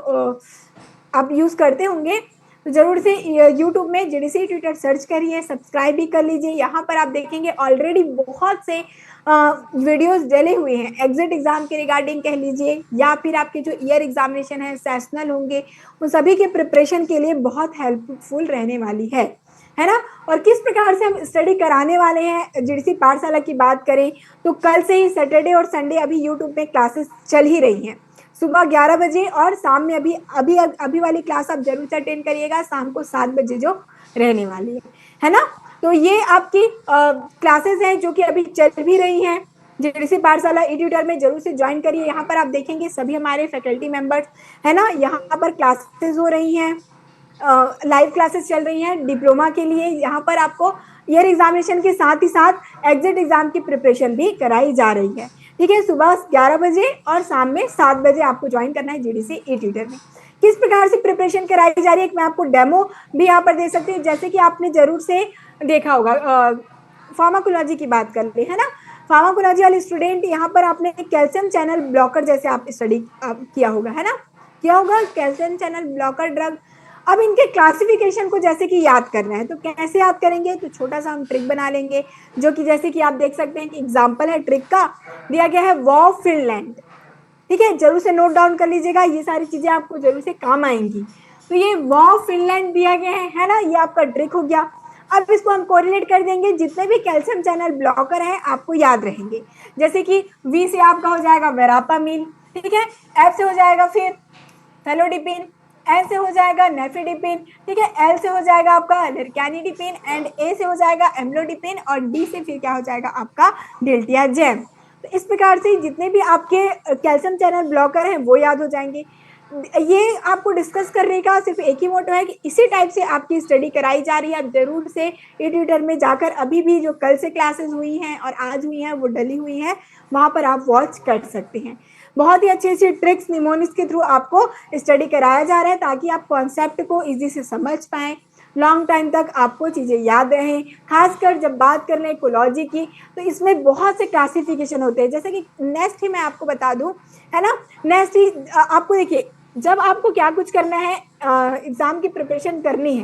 आप यूज़ करते होंगे, तो जरूर से यूट्यूब में जीडीसी ट्विटर सर्च करिए, सब्सक्राइब भी कर लीजिए। यहाँ पर आप देखेंगे ऑलरेडी बहुत से वीडियोस डले हुए हैं, एग्जिट एग्जाम के रिगार्डिंग कह लीजिए, या फिर आपके जो ईयर एग्जामिनेशन है, सेशनल होंगे, उन सभी के प्रिपरेशन के लिए बहुत हेल्पफुल रहने वाली है ना। और किस प्रकार से हम स्टडी कराने वाले हैं, जीडीसी पाठशाला की बात करें तो कल से ही सैटरडे और संडे अभी यूट्यूब में क्लासेस चल ही रही हैं, सुबह 11 बजे, और शाम में अभी वाली क्लास आप जरूर से अटेंड करिएगा, शाम को 7 बजे जो रहने वाली है ना। तो ये आपकी क्लासेस हैं जो कि अभी चल भी रही हैं जीडीसी पाठशाला ई ट्यूटर में, जरूर से ज्वाइन करिए। यहाँ पर आप देखेंगे सभी हमारे फैकल्टी मेंबर्स, है ना, यहाँ पर क्लासेस हो रही हैं, लाइव क्लासेस चल रही हैं डिप्लोमा के लिए। यहाँ पर आपको ईयर एग्जामिनेशन के साथ ही साथ एग्जिट एग्जाम की प्रिपरेशन भी कराई जा रही है, ठीक है। सुबह 11 बजे और शाम में 7 बजे आपको ज्वाइन करना है जीडीसी ई ट्यूटर में। किस प्रकार से प्रिपरेशन कराई जा रही है, मैं आपको डेमो भी यहाँ पर दे सकती हूँ। जैसे कि आपने जरूर से देखा होगा, फार्माकोलॉजी की बात कर ले, है ना, फार्माकोलॉजी वाले स्टूडेंट, यहाँ पर आपने कैल्शियम चैनल ब्लॉकर जैसे आप स्टडी किया होगा, है ना। क्या होगा, कैल्शियम चैनल ब्लॉकर ड्रग। अब इनके क्लासिफिकेशन को जैसे कि याद करना है तो कैसे याद करेंगे, तो छोटा सा हम ट्रिक बना लेंगे, जो कि जैसे कि आप देख सकते हैं कि एग्जाम्पल है ट्रिक का, दिया गया है वॉ फिनलैंड। ठीक है, जरूर से नोट डाउन कर लीजिएगा, ये सारी चीजें आपको जरूर से काम आएंगी। तो ये वॉ फिनलैंड दिया गया है ना, ये आपका ट्रिक हो गया। अब इसको हम कोरिलेट कर देंगे, जितने भी कैल्शियम चैनल ब्लॉकर हैं आपको याद रहेंगे। जैसे कि वी से आपका हो जाएगा वेरापामिन, ठीक है, एफ से हो जाएगा फिर फेलोडिपिन, एन से हो जाएगा नेफिडिपिन, ठीक है, एल से हो जाएगा आपका लर्कैनिडिपिन, एंड ए से हो जाएगा एम्लोडिपिन, और डी से फिर क्या हो जाएगा आपका डिल्टियाजेम। तो इस प्रकार से जितने भी आपके कैल्शियम चैनल ब्लॉकर हैं वो याद हो जाएंगे। ये आपको डिस्कस करने का सिर्फ एक ही मोटो है कि इसी टाइप से आपकी स्टडी कराई जा रही है। आप जरूर से ई ट्यूटर में जाकर अभी भी जो कल से क्लासेस हुई हैं और आज हुई हैं वो डली हुई हैं, वहाँ पर आप वॉच कर सकते हैं। बहुत ही अच्छी अच्छी ट्रिक्स निमोनिक्स के थ्रू आपको स्टडी कराया जा रहा है, ताकि आप कॉन्सेप्ट को इजी से समझ पाएँ, लॉन्ग टाइम तक आपको चीज़ें याद रहें। खासकर जब बात कर लें इकोलॉजी की, तो इसमें बहुत से क्लासिफिकेशन होते हैं। जैसे कि नेक्स्ट ही मैं आपको बता दूं, है ना, नेक्स्ट ही आपको देखिए, जब आपको क्या कुछ करना है, एग्ज़ाम की प्रिपरेशन करनी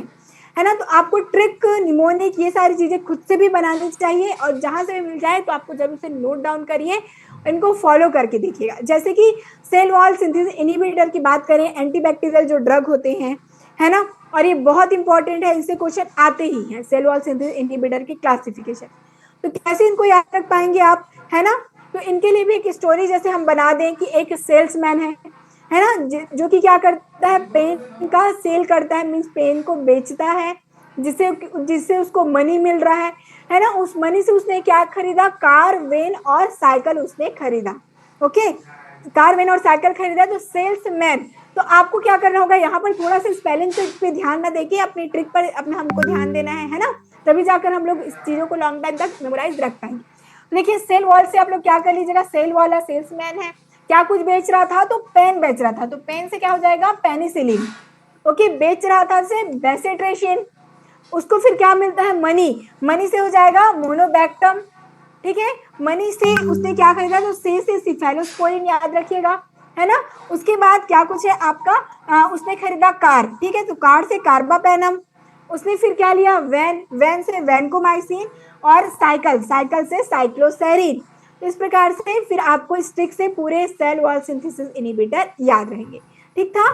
है ना, तो आपको ट्रिक, निमोनिक, ये सारी चीज़ें खुद से भी बनानी चाहिए, और जहाँ से भी मिल जाए तो आपको जरूर से नोट डाउन करिए, इनको फॉलो करके देखिएगा। जैसे कि सेल वॉल सिंथेसिस इनहिबिटर की बात करें, एंटीबैक्टीरियल जो ड्रग होते हैं, है ना, और ये बहुत इंपॉर्टेंट है, इससे क्वेश्चन आते ही हैं, सेल वॉल सिंथेसिस इनहिबिटर की क्लासिफिकेशन। तो कैसे इनको याद रख पाएंगे आप, है ना, तो इनके लिए भी एक स्टोरी जैसे हम बना दें कि एक सेल्समैन है ना, जो कि क्या करता है, पेन का सेल करता है, मीन्स पेन को बेचता है, जिससे उसको मनी मिल रहा है ना, उस मनी से उसने क्या खरीदा, कार, वेन और साइकिल उसने खरीदा। ओके, कार, वेन और साइकिल खरीदा, तो सेल्समैन। तो आपको क्या करना होगा, यहाँ पर थोड़ा सा स्पेलिंग पे ध्यान ना देके अपनी ट्रिक पर अपना हमको ध्यान देना है ना, तभी जाकर हम लोग इस चीजों को लॉन्ग टाइम तक मेमोराइज रख पाएंगे। देखिए, सेल वॉल से आप लोग क्या कर लीजिएगा, सेल वाला सेल्समैन है, क्या कुछ बेच रहा था, तो पेन बेच रहा था, तो पेन से क्या हो जाएगा, पेनिसिलिन। ओके, बेच रहा था से बेसिट्रेशिन, उसको फिर क्या मिलता है, मनी, मनी से हो जाएगा मोनोबैक्टम, ठीक है, मनी से उसने क्या खरीदा, तो से सिफेलोस्पोरिन याद रखिएगा, है ना। उसके बाद क्या कुछ है आपका, उसने खरीदा कार, ठीक है, तो कार से कार्बापेनम, उसने फिर क्या लिया, वैन, वैन से वैनकोमाइसिन, और साइकिल, साइकिल से साइक्लोसेरिन। तो इस प्रकार से फिर आपको इस ट्रिक से पूरे सेल वॉल सिंथेसिस इनहिबिटर याद रहेंगे। ठीक था,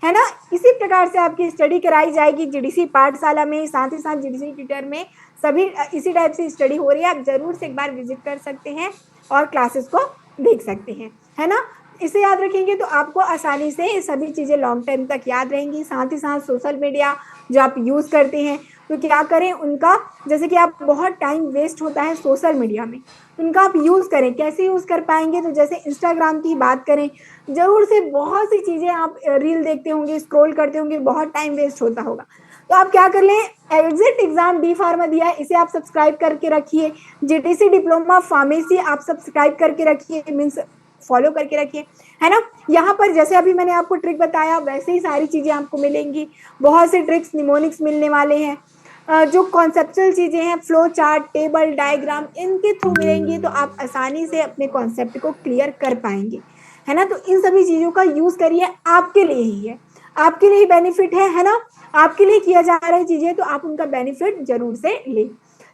है ना। इसी प्रकार से आपकी स्टडी कराई जाएगी जीडीसी पाठशाला में, साथ ही साथ जीडीसी ट्यूटर में सभी इसी टाइप से स्टडी हो रही है। आप जरूर से एक बार विजिट कर सकते हैं और क्लासेस को देख सकते हैं, है ना। इसे याद रखेंगे तो आपको आसानी से सभी चीज़ें लॉन्ग टाइम तक याद रहेंगी। साथ ही साथ सोशल मीडिया जो आप यूज़ करते हैं, तो क्या करें उनका, जैसे कि आप बहुत टाइम वेस्ट होता है सोशल मीडिया में, उनका आप यूज़ करें। कैसे यूज़ कर पाएंगे, तो जैसे इंस्टाग्राम की बात करें, ज़रूर से बहुत सी चीज़ें आप रील देखते होंगे, स्क्रॉल करते होंगे, बहुत टाइम वेस्ट होता होगा। तो आप क्या कर लें, एग्जिट एग्जाम डी फार्मा दिया है, इसे आप सब्सक्राइब करके रखिए। जीटीसी डिप्लोमा फार्मेसी आप सब्सक्राइब करके रखिए, मीन्स फॉलो करके रखिए, है ना। यहाँ पर जैसे अभी मैंने आपको ट्रिक बताया, वैसे ही सारी चीज़ें आपको मिलेंगी। बहुत से ट्रिक्स निमोनिक्स मिलने वाले हैं, जो कॉन्सेप्चुअल चीज़ें हैं, फ्लो चार्ट, टेबल, डायग्राम, इनके थ्रू मिलेंगी, तो आप आसानी से अपने कॉन्सेप्ट को क्लियर कर पाएंगे, है ना। तो इन सभी चीज़ों का यूज़ करिए, आपके लिए ही है, आपके लिए बेनिफिट है ना। आपके लिए किया जा रहा है चीज़ें, तो आप उनका बेनिफिट जरूर से लें।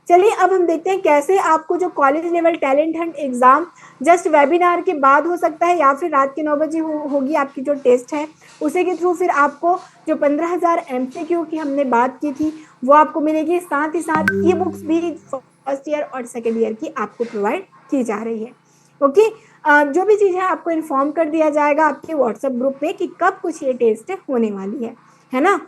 चलिए अब हम देखते हैं कैसे आपको जो college level talent Hunt exam just webinar के बाद हो सकता है, या फिर रात के 9 बजे होगी आपकी जो टेस्ट है, उसी के थ्रू फिर आपको जो 15,000 MCQ की हमने बात की थी वो आपको मिलेगी। साथ ही साथ ई बुक्स भी फर्स्ट ईयर और सेकेंड ईयर की आपको प्रोवाइड की जा रही है। ओके, जो भी चीज़ है आपको इन्फॉर्म कर दिया जाएगा आपके व्हाट्सएप ग्रुप में कि कब कुछ ये टेस्ट होने वाली है ना।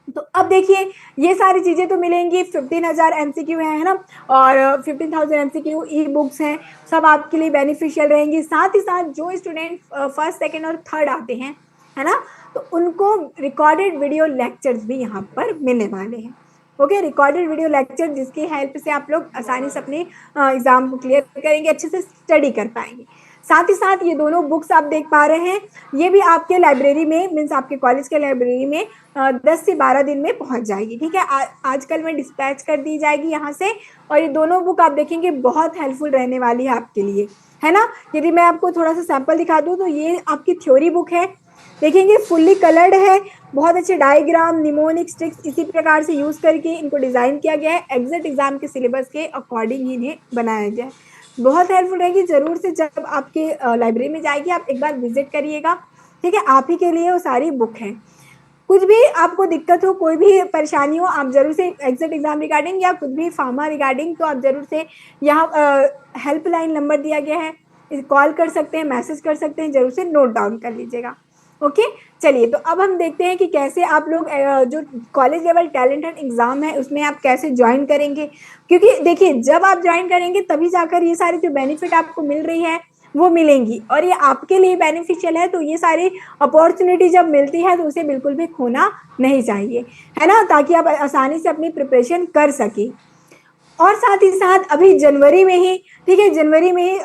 तो अब देखिए, ये सारी चीज़ें तो मिलेंगी, 15,000 MCQ है ना, और 15,000 MCQ ई बुक्स हैं, सब आपके लिए बेनिफिशियल रहेंगी। साथ ही साथ जो स्टूडेंट फर्स्ट, सेकंड और थर्ड आते हैं, है ना, तो उनको रिकॉर्डेड वीडियो लेक्चर्स भी यहाँ पर मिलने वाले हैं। ओके, रिकॉर्डेड वीडियो लेक्चर जिसकी हेल्प से आप लोग आसानी से अपने एग्जाम को क्लियर करेंगे, अच्छे से स्टडी कर पाएंगे। साथ ही साथ ये दोनों बुक्स आप देख पा रहे हैं, ये भी आपके लाइब्रेरी में, मीन्स आपके कॉलेज के लाइब्रेरी में 10 से 12 दिन में पहुंच जाएगी। ठीक है, आजकल में डिस्पैच कर दी जाएगी यहाँ से, और ये दोनों बुक आप देखेंगे बहुत हेल्पफुल रहने वाली है आपके लिए, है ना। यदि मैं आपको थोड़ा सा सैंपल दिखा दूँ, तो ये आपकी थ्योरी बुक है, देखेंगे फुल्ली कलर्ड है, बहुत अच्छे डायग्राम, निमोनिक स्टिक्स इसी प्रकार से यूज करके इनको डिजाइन किया गया है। एग्जिट एग्जाम के सिलेबस के अकॉर्डिंग ही इन्हें बनाया गया है। बहुत हेल्पफुल रहेगी, जरूर से जब आपके लाइब्रेरी में जाएगी आप एक बार विजिट करिएगा, ठीक है। आप ही के लिए वो सारी बुक है। कुछ भी आपको दिक्कत हो, कोई भी परेशानी हो, आप जरूर से एग्जिट एग्जाम रिगार्डिंग या कुछ भी फार्मा रिगार्डिंग, तो आप जरूर से यहाँ हेल्पलाइन नंबर दिया गया है, कॉल कर सकते हैं, मैसेज कर सकते हैं, जरूर से नोट डाउन कर लीजिएगा। ओके, चलिए तो अब हम देखते हैं कि कैसे आप लोग जो college level talent Hunt exam है उसमें आप कैसे ज्वाइन करेंगे। क्योंकि देखिए जब आप ज्वाइन करेंगे तभी जाकर ये सारी जो बेनिफिट आपको मिल रही है वो मिलेंगी, और ये आपके लिए बेनिफिशियल है। तो ये सारी अपॉर्चुनिटी जब मिलती है तो उसे बिल्कुल भी खोना नहीं चाहिए, है ना, ताकि आप आसानी से अपनी प्रिपरेशन कर सकें। और साथ ही साथ अभी जनवरी में ही, ठीक है, जनवरी में ही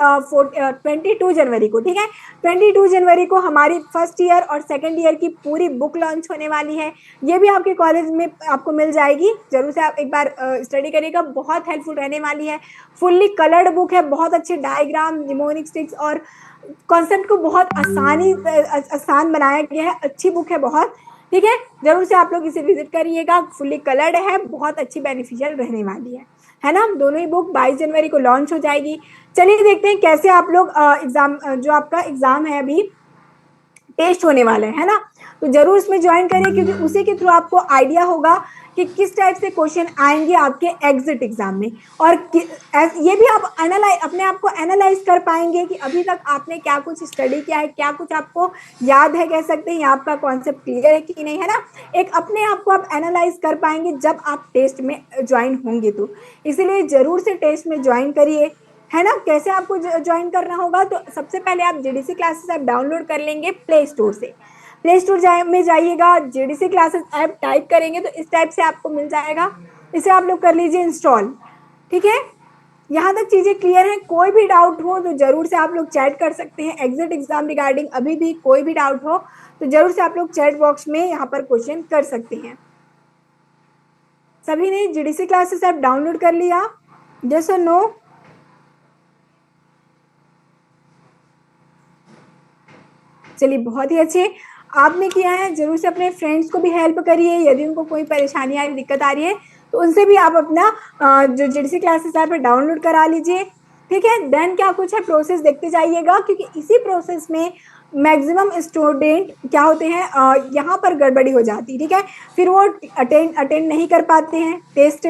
22 जनवरी को, ठीक है, 22 जनवरी को हमारी फर्स्ट ईयर और सेकंड ईयर की पूरी बुक लॉन्च होने वाली है। ये भी आपके कॉलेज में आपको मिल जाएगी, जरूर से आप एक बार स्टडी करिएगा, बहुत हेल्पफुल रहने वाली है। फुल्ली कलर्ड बुक है, बहुत अच्छे डायग्राम, निमोनिक स्टिक्स और कॉन्सेप्ट को बहुत आसान बनाया गया है। अच्छी बुक है बहुत, ठीक है, जरूर से आप लोग इसे विजिट करिएगा। फुल्ली कलर्ड है, बहुत अच्छी बेनिफिशियल रहने वाली है ना। दोनों ही बुक 22 जनवरी को लॉन्च हो जाएगी। चलिए देखते हैं कैसे आप लोग एग्जाम, जो आपका एग्जाम है अभी टेस्ट होने वाला है ना, तो जरूर इसमें ज्वाइन करें, क्योंकि उसी के थ्रू आपको आइडिया होगा कि किस टाइप से क्वेश्चन आएंगे आपके एग्जिट एग्जाम में, और ये भी आप अपने आप को एनालाइज कर पाएंगे कि अभी तक आपने क्या कुछ स्टडी किया है, क्या कुछ आपको याद है, कह सकते हैं, या आपका कॉन्सेप्ट क्लियर है कि नहीं, है ना। एक अपने आप को आप एनालाइज कर पाएंगे जब आप टेस्ट में ज्वाइन होंगे। तो इसलिए जरूर से टेस्ट में ज्वाइन करिए, है ना। कैसे आपको ज्वाइन करना होगा, तो सबसे पहले आप जेडीसी क्लासेस ऐप डाउनलोड कर लेंगे प्ले स्टोर से। प्ले स्टोर में जाइएगा, जेडीसी क्लासेस ऐप टाइप करेंगे तो इस टाइप से आपको मिल जाएगा, इसे आप लोग कर लीजिए इंस्टॉल, ठीक है। यहाँ तक चीजें क्लियर हैं। कोई भी डाउट हो तो जरूर से आप लोग चैट कर सकते हैं एग्जिट एग्जाम रिगार्डिंग। अभी भी कोई भी डाउट हो तो जरूर से आप लोग चैट बॉक्स में यहाँ पर क्वेश्चन कर सकते हैं। सभी ने जेडीसी क्लासेस ऐप डाउनलोड कर लिया, यस और नो? चलिए बहुत ही अच्छे, आपने किया है, जरूर से अपने फ्रेंड्स को भी हेल्प करिए। यदि उनको कोई परेशानी आ रही, दिक्कत आ रही है तो उनसे भी आप अपना जो जेडीसी क्लासेस ऐप है डाउनलोड करा लीजिए, ठीक है। देन क्या कुछ है प्रोसेस देखते जाइएगा, क्योंकि इसी प्रोसेस में मैक्सिमम स्टूडेंट क्या होते हैं, यहाँ पर गड़बड़ी हो जाती है, ठीक है। फिर वो अटेंड नहीं कर पाते हैं टेस्ट,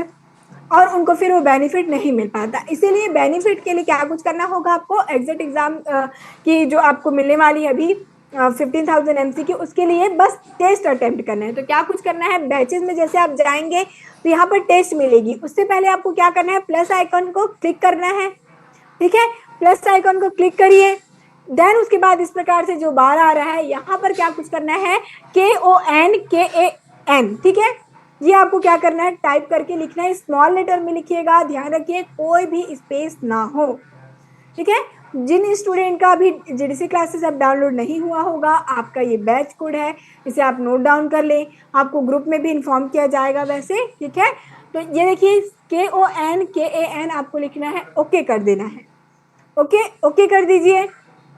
और उनको फिर वो बेनिफिट नहीं मिल पाता। इसीलिए बेनिफिट के लिए क्या कुछ करना होगा आपको, एग्जिट एग्जाम की जो आपको मिलने वाली है अभी 15,000 MCQ, उसके लिए बस टेस्ट अटेम्प्ट करना है। तो क्या कुछ करना है, बैचेस में जैसे आप जाएंगे तो यहाँ पर टेस्ट मिलेगी, उससे पहले आपको क्या करना है, प्लस आइकन को क्लिक करना है, ठीक है। प्लस आइकन को क्लिक करिए, देन उसके बाद इस प्रकार से जो बार आ रहा है यहाँ पर क्या कुछ करना है, KONKAN, ठीक है। ये आपको क्या करना है, टाइप करके लिखना है, स्मॉल लेटर में लिखिएगा, ध्यान रखिए कोई भी स्पेस ना हो, ठीक है। जिन स्टूडेंट का अभी जेडीसी क्लासेस अब डाउनलोड नहीं हुआ होगा, आपका ये बैच कोड है, इसे आप नोट डाउन कर लें, आपको ग्रुप में भी इन्फॉर्म किया जाएगा वैसे, ठीक है। तो ये देखिए KONKAN आपको लिखना है, ओके कर देना है, ओके कर दीजिए।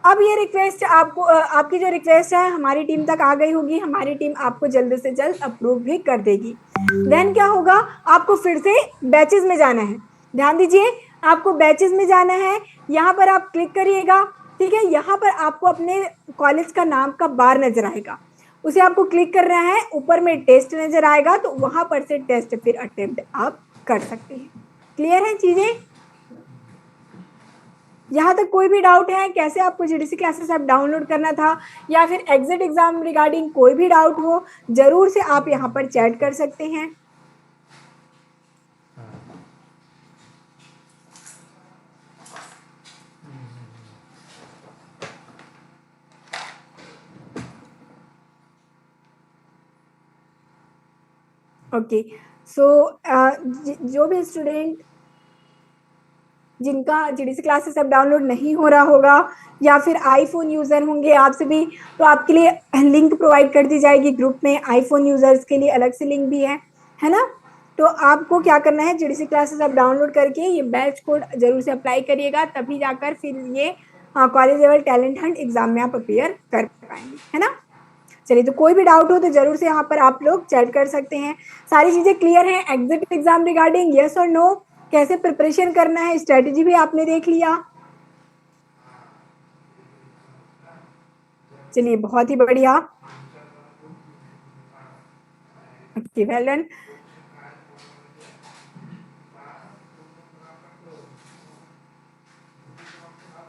अब ये रिक्वेस्ट आपको आपकी जो रिक्वेस्ट है हमारी टीम तक आ गई होगी, हमारी टीम आपको जल्द से जल्द अप्रूव भी कर देगी। देन क्या होगा, आपको फिर से बैचेस में जाना है, ध्यान दीजिए, आपको बैचेस में जाना है, यहाँ पर आप क्लिक करिएगा, ठीक है। यहाँ पर आपको अपने कॉलेज का नाम का बार नजर आएगा, उसे आपको क्लिक करना है, ऊपर में टेस्ट नजर आएगा, तो वहां पर से टेस्ट फिर अटेम्प्ट आप कर सकते हैं। क्लियर है चीजें? यहाँ तक कोई भी डाउट है, कैसे आपको जेडीसी क्लासेस ऐप डाउनलोड करना था, या फिर एग्जिट एग्जाम रिगार्डिंग कोई भी डाउट हो, जरूर से आप यहाँ पर चैट कर सकते हैं। ओके, सो जो भी स्टूडेंट जिनका जेडीसी क्लासेस अब डाउनलोड नहीं हो रहा होगा, या फिर आईफोन यूज़र होंगे आप सभी, तो आपके लिए लिंक प्रोवाइड कर दी जाएगी ग्रुप में। आईफोन यूज़र्स के लिए अलग से लिंक भी है ना। तो आपको क्या करना है, जेडीसी क्लासेस अब डाउनलोड करके ये बैच कोड जरूर से अप्लाई करिएगा, तभी जाकर फिर ये college level talent Hunt exam में आप अपेयर कर पाएंगे, है ना। चलिए, तो कोई भी डाउट हो तो जरूर से यहाँ पर आप लोग चैट कर सकते हैं। सारी चीजें क्लियर हैं एग्जिट एग्जाम रिगार्डिंग, यस और नो, कैसे प्रिपरेशन करना है, स्ट्रेटेजी भी आपने देख लिया। चलिए, बहुत ही बढ़िया। Okay, well done.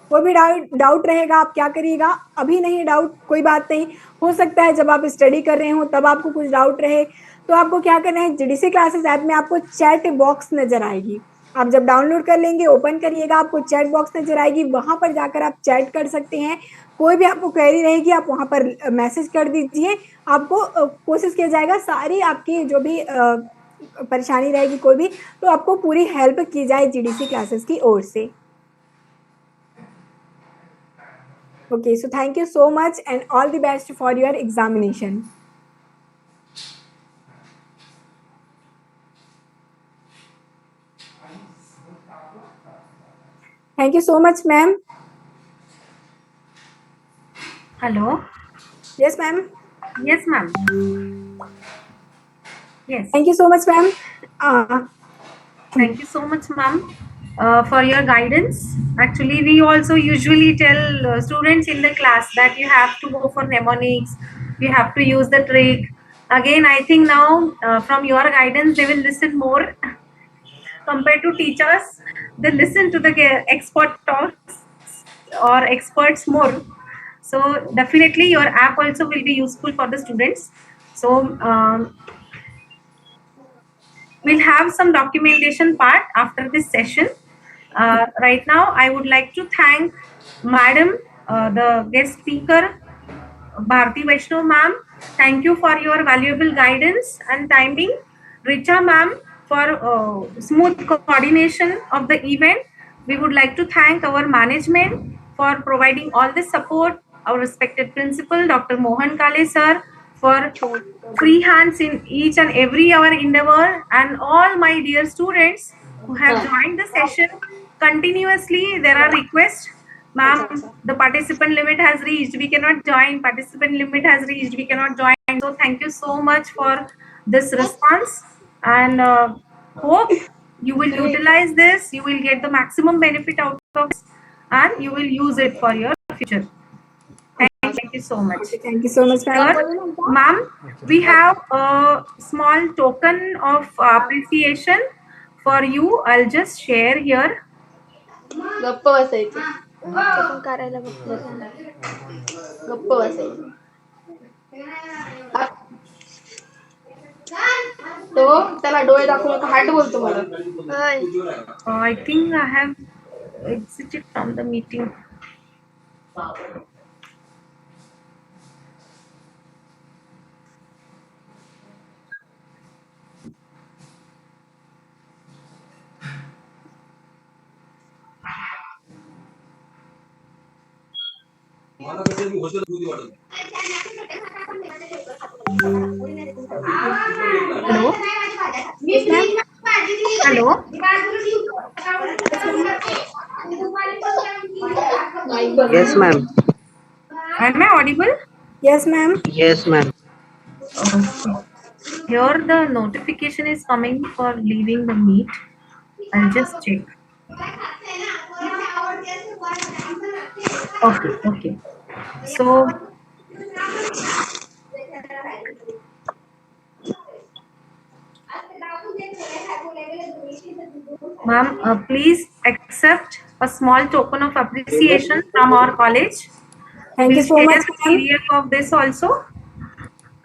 कोई भी डाउट रहेगा आप क्या करिएगा, अभी नहीं डाउट कोई बात नहीं, हो सकता है जब आप स्टडी कर रहे हो तब आपको कुछ डाउट रहे, तो आपको क्या करना है, जीडीसी क्लासेस ऐप में आपको चैट बॉक्स नजर आएगी। आप जब डाउनलोड कर लेंगे, ओपन करिएगा, आपको चैट बॉक्स नजर आएगी, वहां पर जाकर आप चैट कर सकते हैं। कोई भी आपको क्वेरी रहेगी आप वहां पर मैसेज कर दीजिए, आपको कोशिश किया जाएगा सारी आपकी जो भी परेशानी रहेगी कोई भी, तो आपको पूरी हेल्प की जाए जीडीसी क्लासेस की ओर से। Okay, so thank you so much and all the best for your examination. Thank you so much, ma'am. Hello. Yes, ma'am. Yes, ma'am. Yes. Thank you so much, ma'am. Thank you so much, ma'am, for your guidance. Actually, we also usually tell students in the class that you have to go for mnemonics, you have to use the trick. Again, I think now from your guidance, they will listen more compared to teachers. They listen to the expert talks or experts more. So definitely your app also will be useful for the students. So we'll have some documentation part after this session. Right now, I would like to thank Madam, the guest speaker, Bharti Vaishnav ma'am. Thank you for your valuable guidance and timing. Richa ma'am for smooth coordination of the event. We would like to thank our management for providing all the support. Our respected principal, Dr. Mohan Kale sir, for free hands in each and every our endeavor, and all my dear students who have joined the session continuously. There are requests, ma'am, the participant limit has reached, we cannot join, participant limit has reached, we cannot join. So thank you so much for this response, and hope you will utilize this, you will get the maximum benefit out of this, and you will use it for your future. Thank you so much. Thank you so much, ma'am. Here, ma'am, we have a small token of appreciation for you. I'll just share here. गप्प बसायचं पण करायला गप्प बसायचं तो त्याला डोळे दाखवून हाट बोलतो मला. I think I have exited from the meeting. Hello. Hello. Yes, ma'am. Am I audible? Yes, ma'am. Yes, ma'am. Here the notification is coming for leaving the meet. I'll just check. Okay. So ma'am, please accept a small token of appreciation from our college. Thank you so We'll much, share a ma'am. PDF of this also,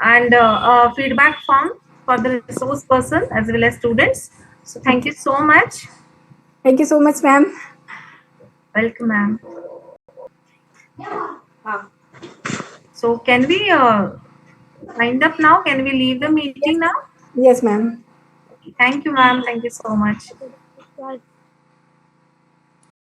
and a feedback form for the resource person as well as students. So thank you so much. Thank you so much, ma'am. Welcome, ma'am. So can we wind up now? Can we leave the meeting now? Yes, ma'am. Thank you, ma'am. Thank you so much.